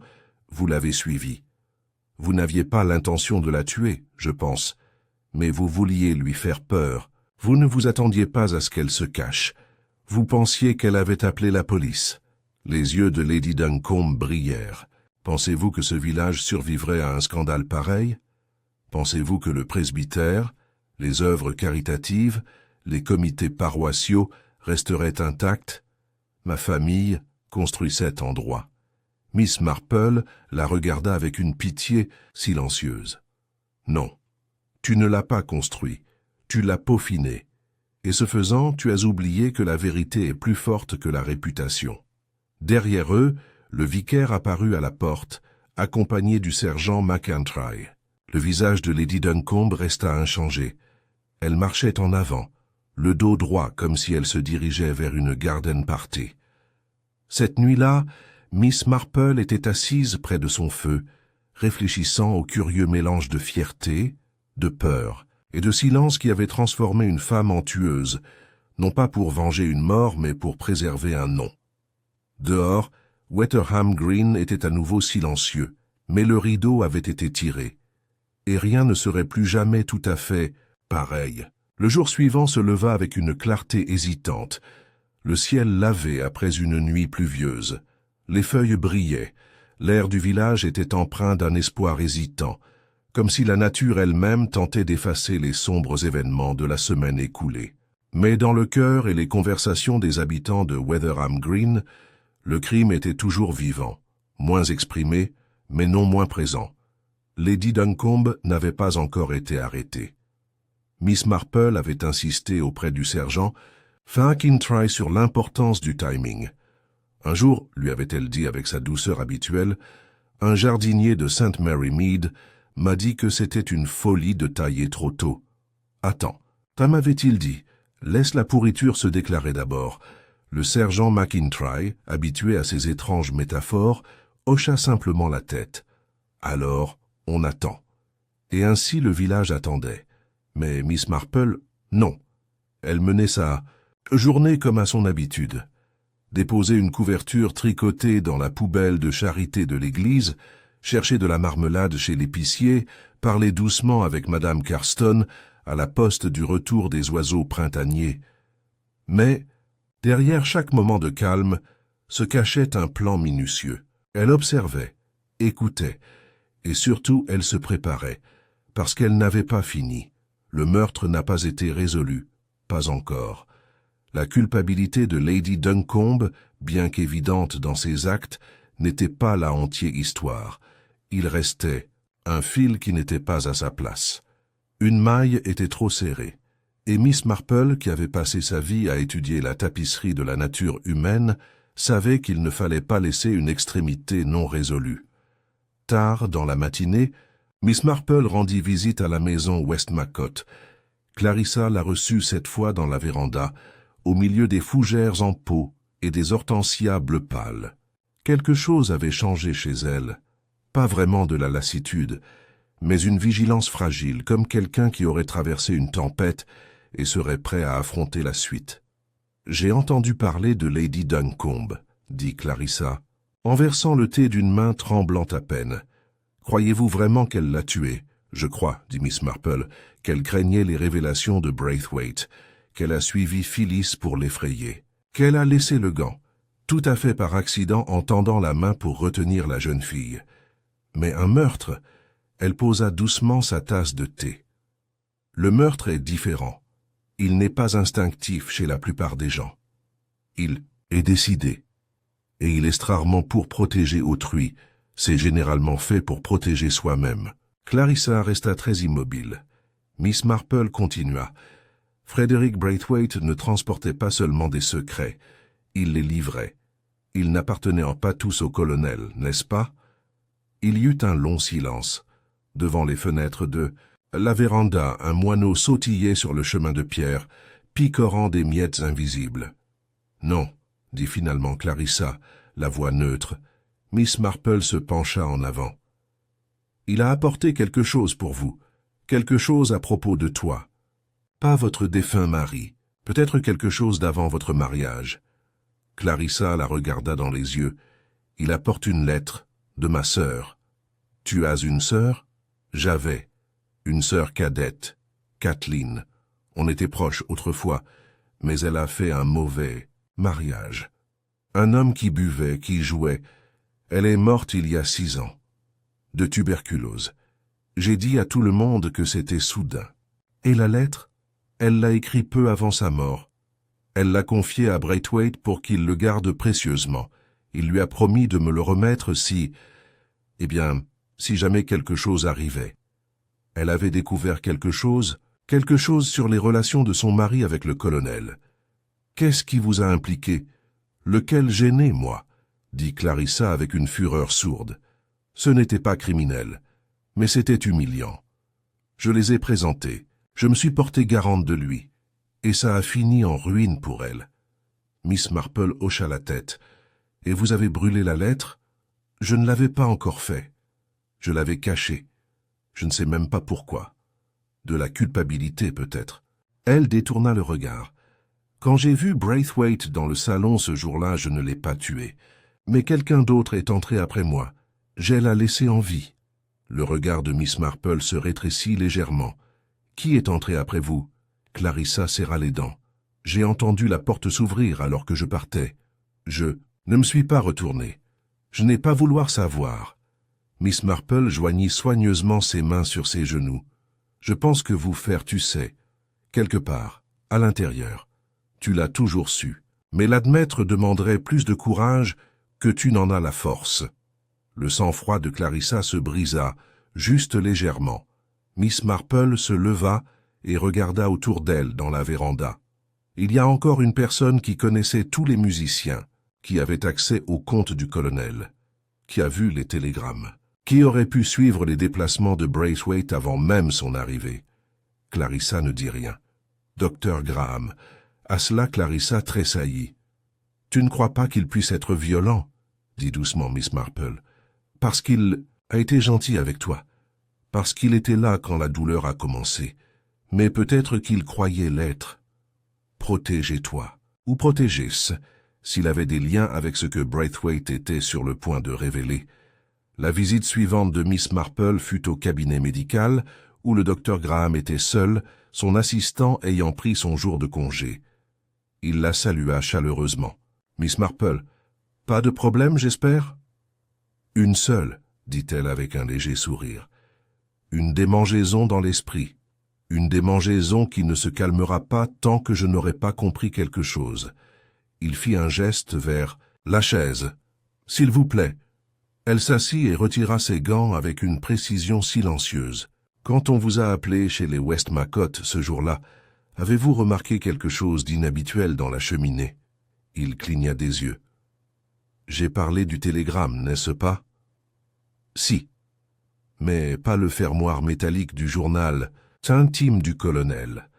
vous l'avez suivie. Vous n'aviez pas l'intention de la tuer, je pense, mais vous vouliez lui faire peur. Vous ne vous attendiez pas à ce qu'elle se cache. Vous pensiez qu'elle avait appelé la police. » Les yeux de Lady Duncombe brillèrent. « Pensez-vous que ce village survivrait à un scandale pareil? Pensez-vous que le presbytère, les œuvres caritatives, les comités paroissiaux resteraient intacts? Ma famille construit cet endroit. » Miss Marple la regarda avec une pitié silencieuse. « Non, tu ne l'as pas construit, tu l'as peaufiné, et ce faisant, tu as oublié que la vérité est plus forte que la réputation. » Derrière eux, le vicaire apparut à la porte, accompagné du sergent McKintrey. Le visage de Lady Duncombe resta inchangé. Elle marchait en avant, le dos droit comme si elle se dirigeait vers une garden party. Cette nuit-là, Miss Marple était assise près de son feu, réfléchissant au curieux mélange de fierté, de peur et de silence qui avait transformé une femme en tueuse, non pas pour venger une mort, mais pour préserver un nom. Dehors, Wetherham Green était à nouveau silencieux, mais le rideau avait été tiré, et rien ne serait plus jamais tout à fait pareil. Le jour suivant se leva avec une clarté hésitante, le ciel lavé après une nuit pluvieuse. Les feuilles brillaient, L'air du village était empreint d'un espoir hésitant, comme si la nature elle-même tentait d'effacer les sombres événements de la semaine écoulée. Mais dans le cœur et les conversations des habitants de Weatherham Green, le crime était toujours vivant, moins exprimé, mais non moins présent. Lady Duncombe n'avait pas encore été arrêtée. Miss Marple avait insisté auprès du sergent Falkintry sur l'importance du timing. Un jour, lui avait-elle dit avec sa douceur habituelle, un jardinier de St. Mary Mead m'a dit que c'était une folie de tailler trop tôt. Attends, m'avait-il dit, laisse la pourriture se déclarer d'abord. Le sergent McIntry, habitué à ces étranges métaphores, hocha simplement la tête. Alors, on attend. Et ainsi le village attendait. Mais Miss Marple, non. Elle menait sa journée comme à son habitude. Déposer une couverture tricotée dans la poubelle de charité de l'église, chercher de la marmelade chez l'épicier, parler doucement avec Madame Carston à la poste du retour des oiseaux printaniers. Mais, derrière chaque moment de calme, se cachait un plan minutieux. Elle observait, écoutait, et surtout elle se préparait, parce qu'elle n'avait pas fini. Le meurtre n'a pas été résolu, pas encore. La culpabilité de Lady Duncombe, bien qu'évidente dans ses actes, n'était pas la entière histoire. Il restait un fil qui n'était pas à sa place. Une maille était trop serrée, et Miss Marple, qui avait passé sa vie à étudier la tapisserie de la nature humaine, savait qu'il ne fallait pas laisser une extrémité non résolue. Tard dans la matinée, Miss Marple rendit visite à la maison Westmacott. Clarissa la reçut cette fois dans la véranda, au milieu des fougères en pot et des hortensias bleu pâle. Quelque chose avait changé chez elle, pas vraiment de la lassitude, mais une vigilance fragile, comme quelqu'un qui aurait traversé une tempête et serait prêt à affronter la suite. « J'ai entendu parler de Lady Duncombe, » dit Clarissa, en versant le thé d'une main tremblante à peine. « Croyez-vous vraiment qu'elle l'a tuée ? Je crois, dit Miss Marple, qu'elle craignait les révélations de Braithwaite, qu'elle a suivi Phyllis pour l'effrayer, qu'elle a laissé le gant, tout à fait par accident en tendant la main pour retenir la jeune fille. Mais un meurtre, elle posa doucement sa tasse de thé. Le meurtre est différent. Il n'est pas instinctif chez la plupart des gens. Il est décidé. Et il est rarement pour protéger autrui, c'est généralement fait pour protéger soi-même. Clarissa resta très immobile. Miss Marple continua. Frederick Braithwaite ne transportait pas seulement des secrets, il les livrait. Ils n'appartenaient pas tous au colonel, n'est-ce pas? Il y eut un long silence. Devant les fenêtres de la véranda, un moineau sautillait sur le chemin de pierre, picorant des miettes invisibles. « Non, » dit finalement Clarissa, la voix neutre. Miss Marple se pencha en avant. « Il a apporté quelque chose pour vous, quelque chose à propos de toi. Pas votre défunt mari, peut-être quelque chose d'avant votre mariage. » Clarissa la regarda dans les yeux. « Il apporte une lettre, de ma sœur. »« Tu as une sœur ?»« J'avais. Une sœur cadette, Kathleen. On était proches autrefois, mais elle a fait un mauvais mariage. Un homme qui buvait, qui jouait. Elle est morte il y a 6 ans. De tuberculose. J'ai dit à tout le monde que c'était soudain. Et la lettre? Elle l'a écrite peu avant sa mort. Elle l'a confiée à Braithwaite pour qu'il le garde précieusement. Il lui a promis de me le remettre si... Eh bien, si jamais quelque chose arrivait. Elle avait découvert quelque chose sur les relations de son mari avec le colonel. Qu'est-ce qui vous a impliqué? Lequel gênait, moi? Dit Clarissa avec une fureur sourde. Ce n'était pas criminel, mais c'était humiliant. Je les ai présentés, je me suis porté garante de lui, et ça a fini en ruine pour elle. Miss Marple hocha la tête. Et vous avez brûlé la lettre? Je ne l'avais pas encore fait. Je l'avais cachée. Je ne sais même pas pourquoi. De la culpabilité, peut-être. Elle détourna le regard. Quand j'ai vu Braithwaite dans le salon ce jour-là, je ne l'ai pas tué. Mais quelqu'un d'autre est entré après moi. J'ai la laissé en vie. Le regard de Miss Marple se rétrécit légèrement. Qui est entré après vous? Clarissa serra les dents. J'ai entendu la porte s'ouvrir alors que je partais. Je ne me suis pas retourné. Je n'ai pas vouloir savoir. Miss Marple joignit soigneusement ses mains sur ses genoux. Je pense que vous faire, tu sais, quelque part, à l'intérieur. Tu l'as toujours su. Mais l'admettre demanderait plus de courage que tu n'en as la force. Le sang-froid de Clarissa se brisa, juste légèrement. Miss Marple se leva et regarda autour d'elle dans la véranda. Il y a encore une personne qui connaissait tous les musiciens, qui avait accès au compte du colonel, qui a vu les télégrammes, qui aurait pu suivre les déplacements de Braithwaite avant même son arrivée. Clarissa ne dit rien. Docteur Graham. À cela, Clarissa tressaillit. « Tu ne crois pas qu'il puisse être violent ?» dit doucement Miss Marple. « Parce qu'il a été gentil avec toi, parce qu'il était là quand la douleur a commencé, mais peut-être qu'il croyait l'être. Protégez-toi, ou protégez-ce, s'il avait des liens avec ce que Braithwaite était sur le point de révéler. » La visite suivante de Miss Marple fut au cabinet médical, où le docteur Graham était seul, son assistant ayant pris son jour de congé. Il la salua chaleureusement. « Miss Marple, pas de problème, j'espère ?»« Une seule, » dit-elle avec un léger sourire. « Une démangeaison dans l'esprit. Une démangeaison qui ne se calmera pas tant que je n'aurai pas compris quelque chose. » Il fit un geste vers la chaise. « S'il vous plaît. » Elle s'assit et retira ses gants avec une précision silencieuse. « Quand on vous a appelé chez les Westmacott ce jour-là, avez-vous remarqué quelque chose d'inhabituel dans la cheminée ?» Il cligna des yeux. « J'ai parlé du télégramme, n'est-ce pas ?»« Si. Mais pas le fermoir métallique du journal intime du colonel.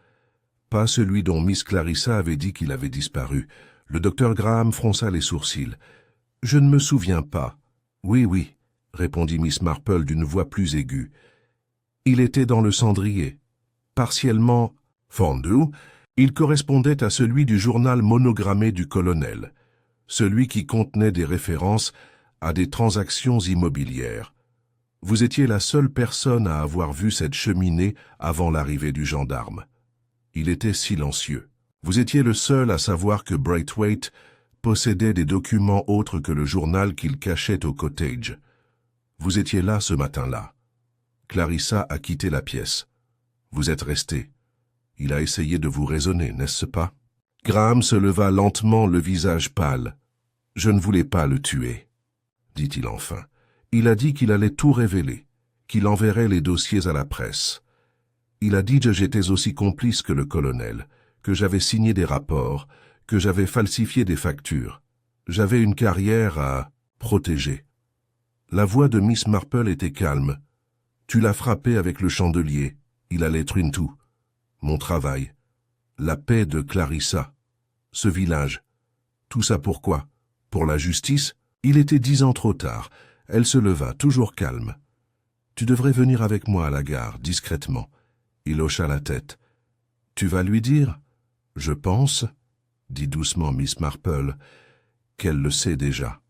Pas celui dont Miss Clarissa avait dit qu'il avait disparu. » Le docteur Graham fronça les sourcils. « Je ne me souviens pas. »« Oui, oui, » répondit Miss Marple d'une voix plus aiguë. « Il était dans le cendrier. Partiellement fondu, il correspondait à celui du journal monogrammé du colonel, celui qui contenait des références à des transactions immobilières. Vous étiez la seule personne à avoir vu cette cheminée avant l'arrivée du gendarme. Il était silencieux. Vous étiez le seul à savoir que Braithwaite possédait des documents autres que le journal qu'il cachait au cottage. Vous étiez là ce matin-là. Clarissa a quitté la pièce. Vous êtes resté. Il a essayé de vous raisonner, n'est-ce pas? Graham se leva lentement, le visage pâle. « Je ne voulais pas le tuer, » dit-il enfin. Il a dit qu'il allait tout révéler, qu'il enverrait les dossiers à la presse. Il a dit que j'étais aussi complice que le colonel, que j'avais signé des rapports, que j'avais falsifié des factures. J'avais une carrière à protéger. La voix de Miss Marple était calme. Tu l'as frappé avec le chandelier. Il allait être tout. Mon travail. La paix de Clarissa. Ce village. Tout ça pourquoi? Pour la justice? Il était 10 ans trop tard. Elle se leva, toujours calme. Tu devrais venir avec moi à la gare, discrètement. Il hocha la tête. Tu vas lui dire? Je pense, dit doucement Miss Marple, qu'elle le sait déjà.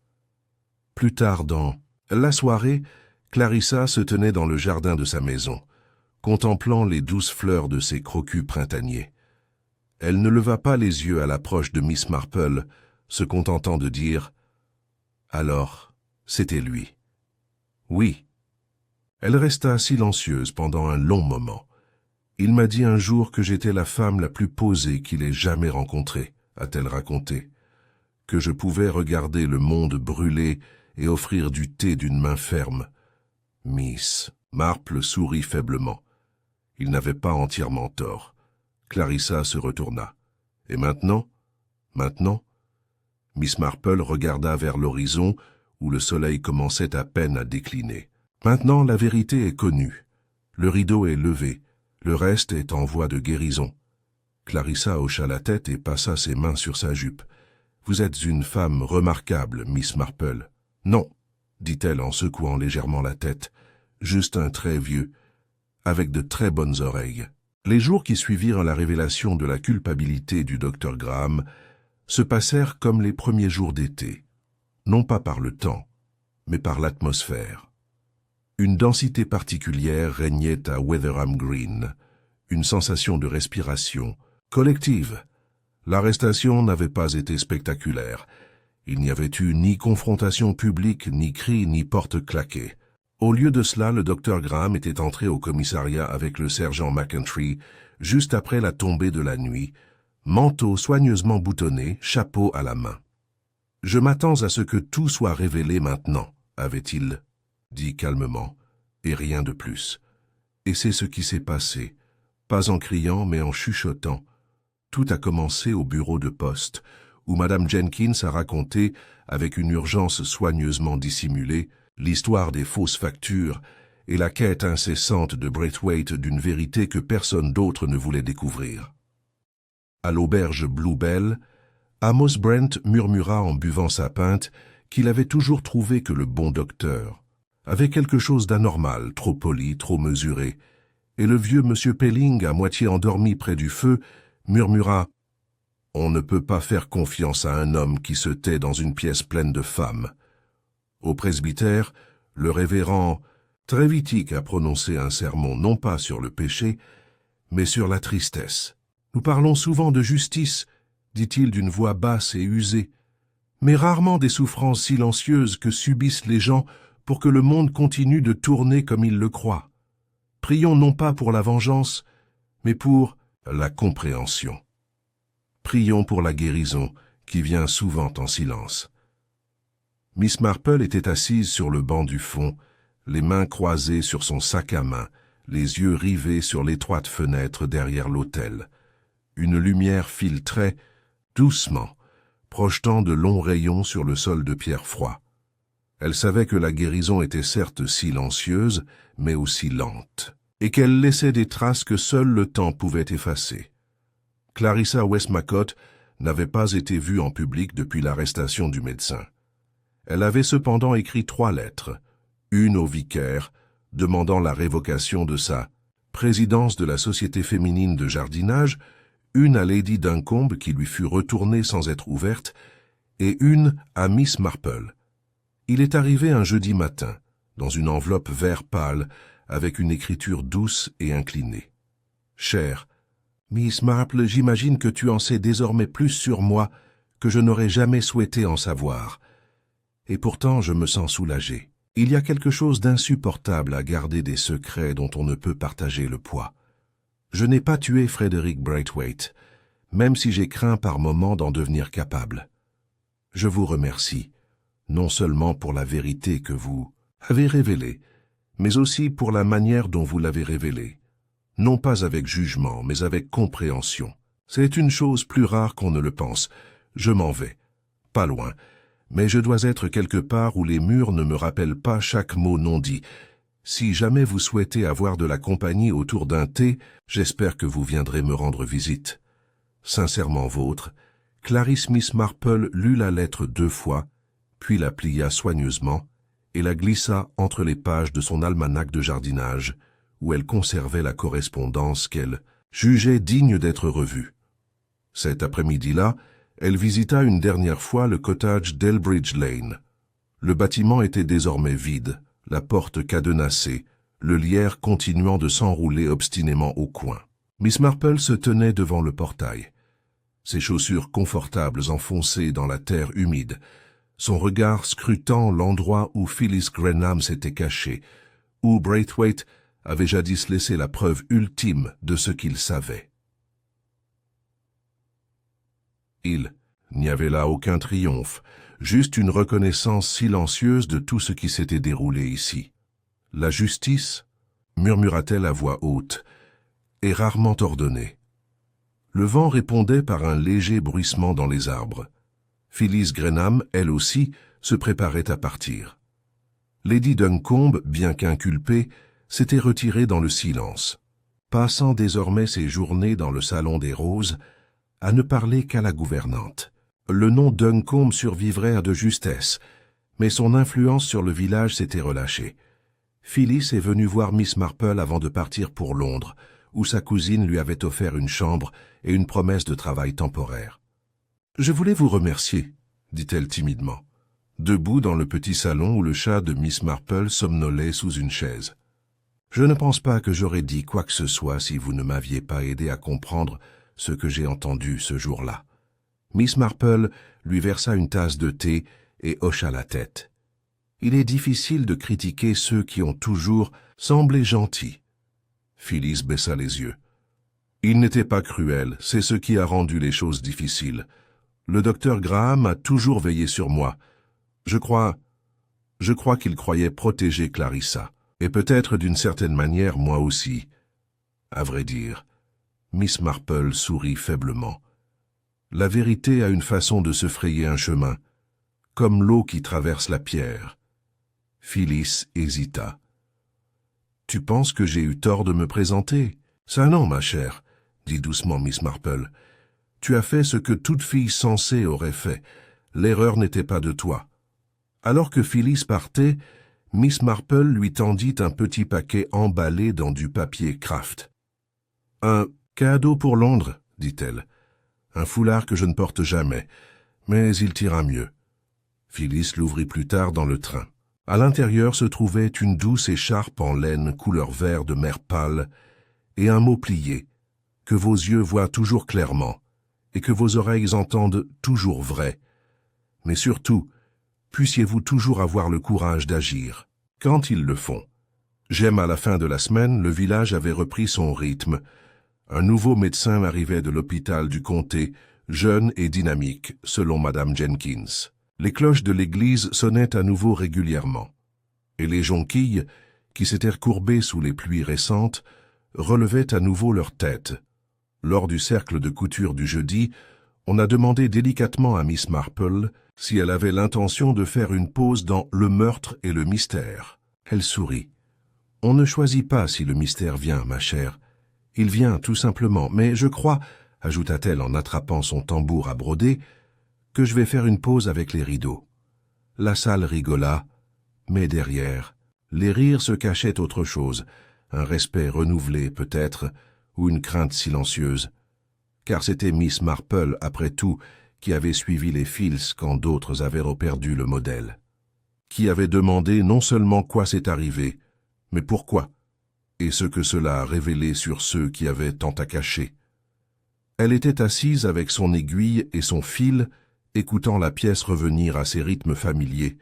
Plus tard dans la soirée, Clarissa se tenait dans le jardin de sa maison, contemplant les douces fleurs de ses crocus printaniers. Elle ne leva pas les yeux à l'approche de Miss Marple, se contentant de dire « Alors, c'était lui. » Oui. Elle resta silencieuse pendant un long moment. Il m'a dit un jour que j'étais la femme la plus posée qu'il ait jamais rencontrée, a-t-elle raconté, que je pouvais regarder le monde brûler et offrir du thé d'une main ferme. Miss Marple sourit faiblement. Il n'avait pas entièrement tort. Clarissa se retourna. Et maintenant? Maintenant? Miss Marple regarda vers l'horizon où le soleil commençait à peine à décliner. Maintenant, la vérité est connue. Le rideau est levé. Le reste est en voie de guérison. Clarissa hocha la tête et passa ses mains sur sa jupe. « Vous êtes une femme remarquable, Miss Marple. »« Non, » dit-elle en secouant légèrement la tête. « Juste un très vieux, avec de très bonnes oreilles. » Les jours qui suivirent la révélation de la culpabilité du docteur Graham se passèrent comme les premiers jours d'été, non pas par le temps, mais par l'atmosphère. Une densité particulière régnait à Wetherham Green, une sensation de respiration collective. L'arrestation n'avait pas été spectaculaire. Il n'y avait eu ni confrontation publique, ni cris, ni porte claquée. Au lieu de cela, le docteur Graham était entré au commissariat avec le sergent McEntry, juste après la tombée de la nuit, manteau soigneusement boutonné, chapeau à la main. « Je m'attends à ce que tout soit révélé maintenant », avait-il dit calmement, et rien de plus. Et c'est ce qui s'est passé, pas en criant mais en chuchotant. Tout a commencé au bureau de poste, où Madame Jenkins a raconté, avec une urgence soigneusement dissimulée, l'histoire des fausses factures et la quête incessante de Braithwaite d'une vérité que personne d'autre ne voulait découvrir. À l'auberge Bluebell, Amos Brent murmura en buvant sa pinte qu'il avait toujours trouvé que le bon docteur avait quelque chose d'anormal, trop poli, trop mesuré, et le vieux M. Pelling, à moitié endormi près du feu, murmura « On ne peut pas faire confiance à un homme qui se tait dans une pièce pleine de femmes. » Au presbytère, le révérend Trevithick a prononcé un sermon non pas sur le péché, mais sur la tristesse. « Nous parlons souvent de justice, dit-il d'une voix basse et usée, mais rarement des souffrances silencieuses que subissent les gens pour que le monde continue de tourner comme ils le croient. Prions non pas pour la vengeance, mais pour la compréhension. Prions pour la guérison qui vient souvent en silence. » Miss Marple était assise sur le banc du fond, les mains croisées sur son sac à main, les yeux rivés sur l'étroite fenêtre derrière l'autel. Une lumière filtrait, doucement, projetant de longs rayons sur le sol de pierre froid. Elle savait que la guérison était certes silencieuse, mais aussi lente, et qu'elle laissait des traces que seul le temps pouvait effacer. Clarissa Westmacott n'avait pas été vue en public depuis l'arrestation du médecin. Elle avait cependant écrit 3 lettres, une au vicaire, demandant la révocation de sa présidence de la Société féminine de jardinage, une à Lady Duncombe qui lui fut retournée sans être ouverte, et une à Miss Marple. Il est arrivé un jeudi matin, dans une enveloppe vert pâle, avec une écriture douce et inclinée. « Chère, Miss Marple, j'imagine que tu en sais désormais plus sur moi que je n'aurais jamais souhaité en savoir. Et pourtant, je me sens soulagé. Il y a quelque chose d'insupportable à garder des secrets dont on ne peut partager le poids. Je n'ai pas tué Frederick Braithwaite, même si j'ai craint par moments d'en devenir capable. Je vous remercie, non seulement pour la vérité que vous avez révélée, mais aussi pour la manière dont vous l'avez révélée. Non pas avec jugement, mais avec compréhension. C'est une chose plus rare qu'on ne le pense. Je m'en vais. Pas loin. Mais je dois être quelque part où les murs ne me rappellent pas chaque mot non dit. Si jamais vous souhaitez avoir de la compagnie autour d'un thé, j'espère que vous viendrez me rendre visite. Sincèrement vôtre, Clarisse Miss Marple lut la lettre 2 fois, puis la plia soigneusement et la glissa entre les pages de son almanach de jardinage, où elle conservait la correspondance qu'elle jugeait digne d'être revue. Cet après-midi-là, elle visita une dernière fois le cottage d'Elbridge Lane. Le bâtiment était désormais vide, la porte cadenassée, le lierre continuant de s'enrouler obstinément au coin. Miss Marple se tenait devant le portail, ses chaussures confortables enfoncées dans la terre humide, son regard scrutant l'endroit où Phyllis Grenham s'était cachée, où Braithwaite avait jadis laissé la preuve ultime de ce qu'il savait. Il n'y avait là aucun triomphe, juste une reconnaissance silencieuse de tout ce qui s'était déroulé ici. La justice, murmura-t-elle à voix haute, est rarement ordonnée. Le vent répondait par un léger bruissement dans les arbres. Phyllis Grenham, elle aussi, se préparait à partir. Lady Duncombe, bien qu'inculpée, s'était retirée dans le silence, passant désormais ses journées dans le salon des roses, à ne parler qu'à la gouvernante. Le nom Duncombe survivrait à de justesse, mais son influence sur le village s'était relâchée. Phyllis est venue voir Miss Marple avant de partir pour Londres, où sa cousine lui avait offert une chambre et une promesse de travail temporaire. « Je voulais vous remercier, » dit-elle timidement, debout dans le petit salon où le chat de Miss Marple somnolait sous une chaise. « Je ne pense pas que j'aurais dit quoi que ce soit si vous ne m'aviez pas aidé à comprendre ce que j'ai entendu ce jour-là. Miss Marple lui versa une tasse de thé et hocha la tête. Il est difficile de critiquer ceux qui ont toujours semblé gentils. Phyllis baissa les yeux. Il n'était pas cruel, c'est ce qui a rendu les choses difficiles. Le docteur Graham a toujours veillé sur moi. Je crois qu'il croyait protéger Clarissa. Et peut-être d'une certaine manière moi aussi. À vrai dire, Miss Marple sourit faiblement. La vérité a une façon de se frayer un chemin, comme l'eau qui traverse la pierre. Phyllis hésita. « Tu penses que j'ai eu tort de me présenter? Ça non, ma chère, dit doucement Miss Marple. Tu as fait ce que toute fille sensée aurait fait. L'erreur n'était pas de toi. » Alors que Phyllis partait, Miss Marple lui tendit un petit paquet emballé dans du papier Kraft. « Un cadeau pour Londres, dit-elle. Un foulard que je ne porte jamais, mais il t'ira mieux. » Phyllis l'ouvrit plus tard dans le train. À l'intérieur se trouvait une douce écharpe en laine couleur vert de mer pâle et un mot plié, que vos yeux voient toujours clairement et que vos oreilles entendent toujours vrai. Mais surtout, puissiez-vous toujours avoir le courage d'agir, quand ils le font. J'aime à la fin de la semaine, le village avait repris son rythme. Un nouveau médecin arrivait de l'hôpital du comté, jeune et dynamique, selon Madame Jenkins. Les cloches de l'église sonnaient à nouveau régulièrement, et les jonquilles, qui s'étaient courbées sous les pluies récentes, relevaient à nouveau leurs têtes. Lors du cercle de couture du jeudi, on a demandé délicatement à Miss Marple si elle avait l'intention de faire une pause dans « Le meurtre et le mystère ». Elle sourit. « On ne choisit pas si le mystère vient, ma chère. Il vient tout simplement, mais je crois, ajouta-t-elle en attrapant son tambour à broder, que je vais faire une pause avec les rideaux. » La salle rigola, mais derrière, les rires se cachaient autre chose, un respect renouvelé peut-être, ou une crainte silencieuse. Car c'était Miss Marple, après tout, qui avait suivi les fils quand d'autres avaient reperdu le modèle. Qui avait demandé non seulement quoi s'est arrivé, mais pourquoi, et ce que cela a révélé sur ceux qui avaient tant à cacher. Elle était assise avec son aiguille et son fil, écoutant la pièce revenir à ses rythmes familiers,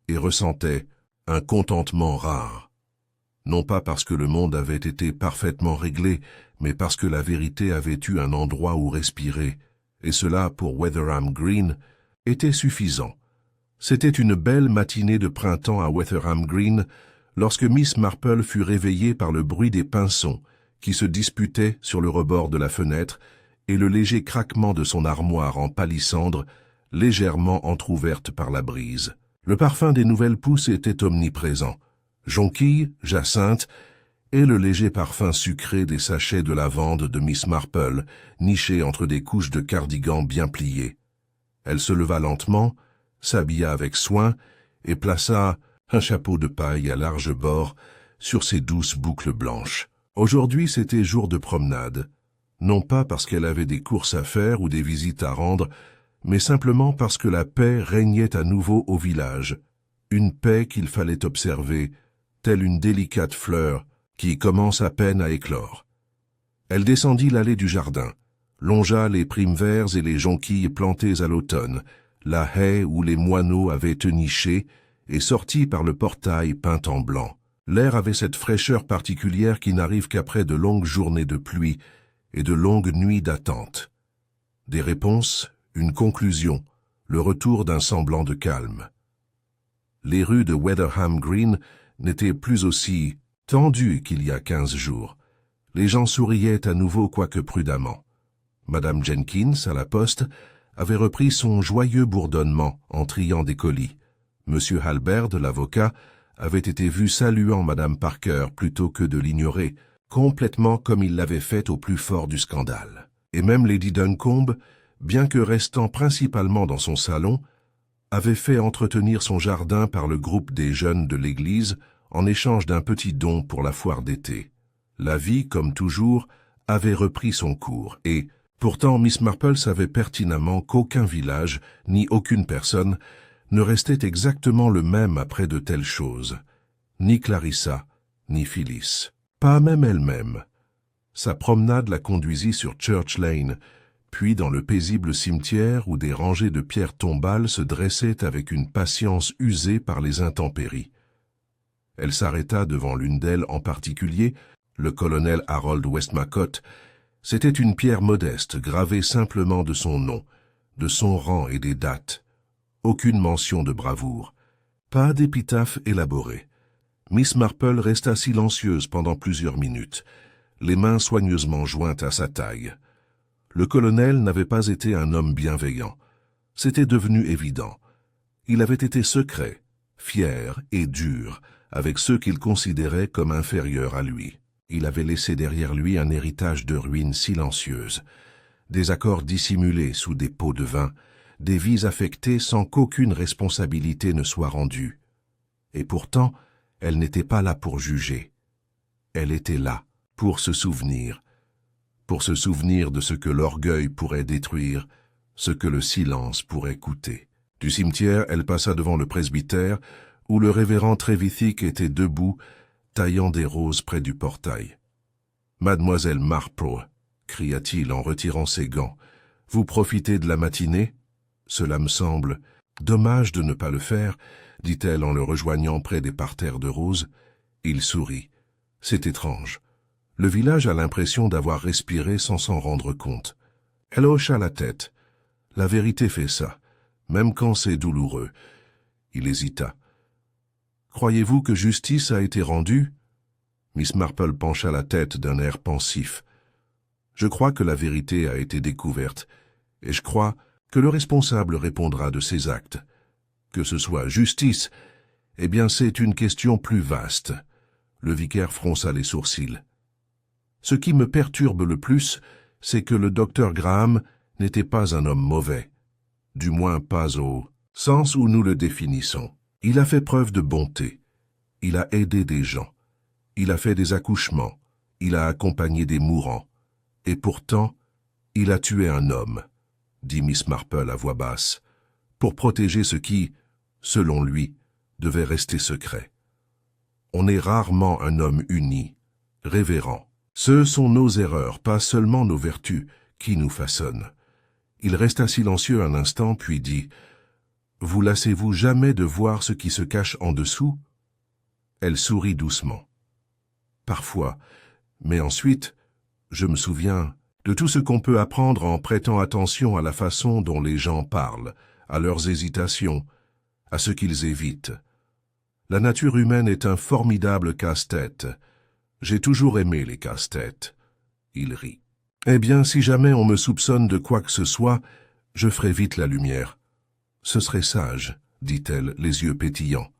et ressentait un contentement rare. Non pas parce que le monde avait été parfaitement réglé, mais parce que la vérité avait eu un endroit où respirer, et cela, pour Weatherham Green, était suffisant. C'était une belle matinée de printemps à Weatherham Green, lorsque Miss Marple fut réveillée par le bruit des pinsons qui se disputaient sur le rebord de la fenêtre et le léger craquement de son armoire en palissandre, légèrement entr'ouverte par la brise. Le parfum des nouvelles pousses était omniprésent. Jonquilles, jacinthe, et le léger parfum sucré des sachets de lavande de Miss Marple, nichés entre des couches de cardigan bien pliées. Elle se leva lentement, s'habilla avec soin et plaça un chapeau de paille à large bord sur ses douces boucles blanches. Aujourd'hui, c'était jour de promenade, non pas parce qu'elle avait des courses à faire ou des visites à rendre, mais simplement parce que la paix régnait à nouveau au village, une paix qu'il fallait observer, telle une délicate fleur qui commence à peine à éclore. Elle descendit l'allée du jardin, longea les primes verts et les jonquilles plantées à l'automne, la haie où les moineaux avaient niché, et sortit par le portail peint en blanc. L'air avait cette fraîcheur particulière qui n'arrive qu'après de longues journées de pluie et de longues nuits d'attente. Des réponses, une conclusion, le retour d'un semblant de calme. Les rues de Weatherham Green n'étaient plus aussi tendues qu'il y a 15 jours. Les gens souriaient à nouveau quoique prudemment. Madame Jenkins, à la poste, avait repris son joyeux bourdonnement en triant des colis. Monsieur Halberd, l'avocat, avait été vu saluant Madame Parker plutôt que de l'ignorer, complètement comme il l'avait fait au plus fort du scandale. Et même Lady Duncombe, bien que restant principalement dans son salon, avait fait entretenir son jardin par le groupe des jeunes de l'église en échange d'un petit don pour la foire d'été. La vie, comme toujours, avait repris son cours, et pourtant Miss Marple savait pertinemment qu'aucun village, ni aucune personne, ne restait exactement le même après de telles choses. Ni Clarissa, ni Phyllis. Pas même elle-même. Sa promenade la conduisit sur Church Lane, puis dans le paisible cimetière où des rangées de pierres tombales se dressaient avec une patience usée par les intempéries. Elle s'arrêta devant l'une d'elles en particulier, le colonel Harold Westmacott. C'était une pierre modeste, gravée simplement de son nom, de son rang et des dates. Aucune mention de bravoure. Pas d'épitaphe élaborée. Miss Marple resta silencieuse pendant plusieurs minutes, les mains soigneusement jointes à sa taille. Le colonel n'avait pas été un homme bienveillant. C'était devenu évident. Il avait été secret, fier et dur avec ceux qu'il considérait comme inférieurs à lui. Il avait laissé derrière lui un héritage de ruines silencieuses, des accords dissimulés sous des pots de vin, des vies affectées sans qu'aucune responsabilité ne soit rendue. Et pourtant, elle n'était pas là pour juger. Elle était là pour se souvenir de ce que l'orgueil pourrait détruire, ce que le silence pourrait coûter. Du cimetière, elle passa devant le presbytère, où le révérend Trevithick était debout, taillant des roses près du portail. « Mademoiselle Marple, cria-t-il en retirant ses gants, vous profitez de la matinée? Cela me semble dommage de ne pas le faire, dit-elle en le rejoignant près des parterres de roses. Il sourit. C'est étrange. Le village a l'impression d'avoir respiré sans s'en rendre compte. Elle hocha la tête. La vérité fait ça, même quand c'est douloureux. Il hésita. Croyez-vous que justice a été rendue? Miss Marple pencha la tête d'un air pensif. Je crois que la vérité a été découverte, et je crois que le responsable répondra de ses actes. Que ce soit justice, eh bien c'est une question plus vaste. Le vicaire fronça les sourcils. Ce qui me perturbe le plus, c'est que le docteur Graham n'était pas un homme mauvais. Du moins pas au sens où nous le définissons. Il a fait preuve de bonté. Il a aidé des gens. Il a fait des accouchements. Il a accompagné des mourants. Et pourtant, il a tué un homme, dit Miss Marple à voix basse, pour protéger ce qui, selon lui, devait rester secret. On est rarement un homme uni, révérend. Ce sont nos erreurs, pas seulement nos vertus, qui nous façonnent. Il resta silencieux un instant, puis dit « Vous lassez-vous jamais de voir ce qui se cache en dessous ?» Elle sourit doucement. « Parfois, mais ensuite, je me souviens de tout ce qu'on peut apprendre en prêtant attention à la façon dont les gens parlent, à leurs hésitations, à ce qu'ils évitent. La nature humaine est un formidable casse-tête. J'ai toujours aimé les casse-têtes. » Il rit. « Eh bien, si jamais on me soupçonne de quoi que ce soit, je ferai vite la lumière. »« Ce serait sage, » dit-elle, les yeux pétillants.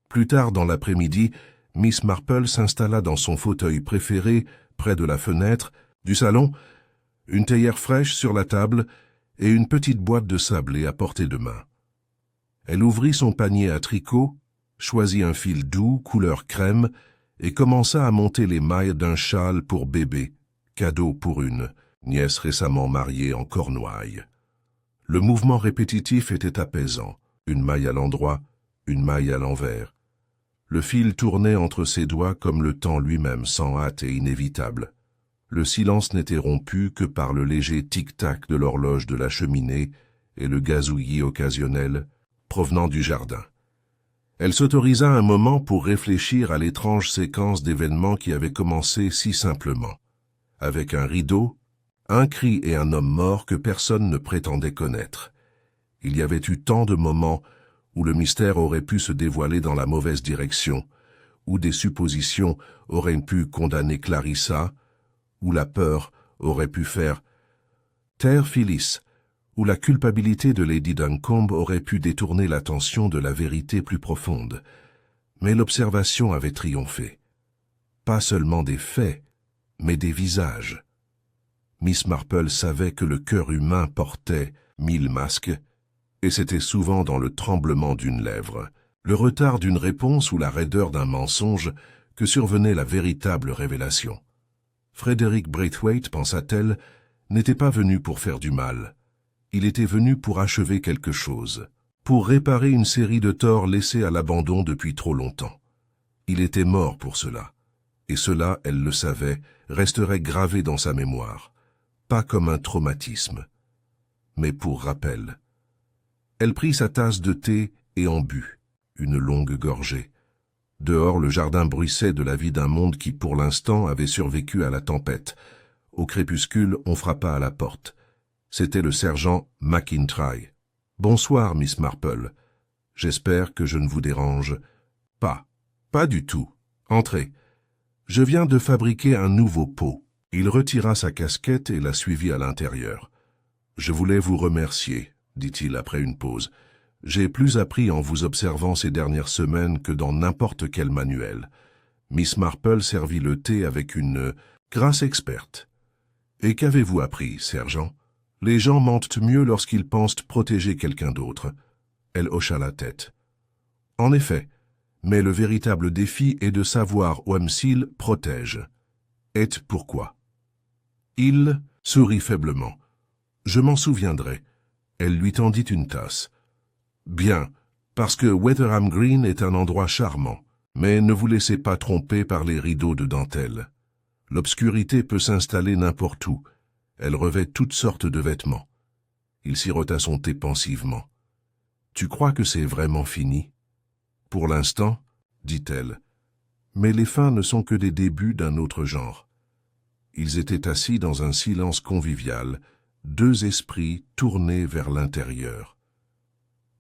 Plus tard dans l'après-midi, Miss Marple s'installa dans son fauteuil préféré, près de la fenêtre, du salon, une théière fraîche sur la table et une petite boîte de sablé à portée de main. Elle ouvrit son panier à tricot, choisit un fil doux, couleur crème, et commença à monter les mailles d'un châle pour bébé, cadeau pour une nièce récemment mariée en Cornouailles. Le mouvement répétitif était apaisant, une maille à l'endroit, une maille à l'envers. Le fil tournait entre ses doigts comme le temps lui-même, sans hâte et inévitable. Le silence n'était rompu que par le léger tic-tac de l'horloge de la cheminée et le gazouillis occasionnel provenant du jardin. Elle s'autorisa un moment pour réfléchir à l'étrange séquence d'événements qui avait commencé si simplement. Avec un rideau, un cri et un homme mort que personne ne prétendait connaître. Il y avait eu tant de moments où le mystère aurait pu se dévoiler dans la mauvaise direction, où des suppositions auraient pu condamner Clarissa, où la peur aurait pu faire taire Phyllis, où la culpabilité de Lady Duncombe aurait pu détourner l'attention de la vérité plus profonde. Mais l'observation avait triomphé. Pas seulement des faits, mais des visages. Miss Marple savait que le cœur humain portait 1000 masques, et c'était souvent dans le tremblement d'une lèvre, le retard d'une réponse ou la raideur d'un mensonge que survenait la véritable révélation. Frederick Braithwaite, pensa-t-elle, n'était pas venu pour faire du mal. Il était venu pour achever quelque chose, pour réparer une série de torts laissés à l'abandon depuis trop longtemps. Il était mort pour cela, et cela, elle le savait, resterait gravé dans sa mémoire. pas comme un traumatisme, mais pour rappel. Elle prit sa tasse de thé et en but, une longue gorgée. Dehors, le jardin bruissait de la vie d'un monde qui, pour l'instant, avait survécu à la tempête. Au crépuscule, on frappa à la porte. C'était le sergent McIntyre. « Bonsoir, Miss Marple. J'espère que je ne vous dérange pas. »« Pas du tout. Entrez. Je viens de fabriquer un nouveau pot. » Il retira sa casquette et la suivit à l'intérieur. « Je voulais vous remercier, » dit-il après une pause. « J'ai plus appris en vous observant ces dernières semaines que dans n'importe quel manuel. » Miss Marple servit le thé avec une grâce experte. « Et qu'avez-vous appris, sergent ? Les gens mentent mieux lorsqu'ils pensent protéger quelqu'un d'autre. » Elle hocha la tête. « En effet, mais le véritable défi est de savoir où s'il protège. Et pourquoi ?» Il sourit faiblement. « Je m'en souviendrai. » Elle lui tendit une tasse. « Bien, parce que Weatherham Green est un endroit charmant, mais ne vous laissez pas tromper par les rideaux de dentelle. L'obscurité peut s'installer n'importe où. Elle revêt toutes sortes de vêtements. » Il sirota son thé pensivement. « Tu crois que c'est vraiment fini ?»« Pour l'instant, » dit-elle. « Mais les fins ne sont que des débuts d'un autre genre. » Ils étaient assis dans un silence convivial, deux esprits tournés vers l'intérieur.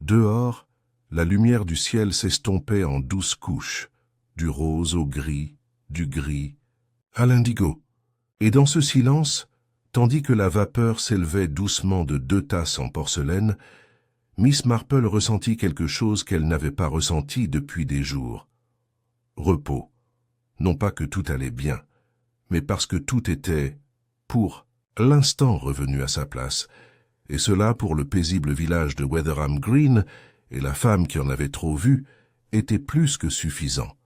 Dehors, la lumière du ciel s'estompait en douces couches, du rose au gris, du gris à l'indigo. Et dans ce silence, tandis que la vapeur s'élevait doucement de 2 tasses en porcelaine, Miss Marple ressentit quelque chose qu'elle n'avait pas ressenti depuis des jours. Repos. Non pas que tout allait bien, mais parce que tout était, pour l'instant, revenu à sa place, et cela pour le paisible village de Weatherham Green et la femme qui en avait trop vu, était plus que suffisant.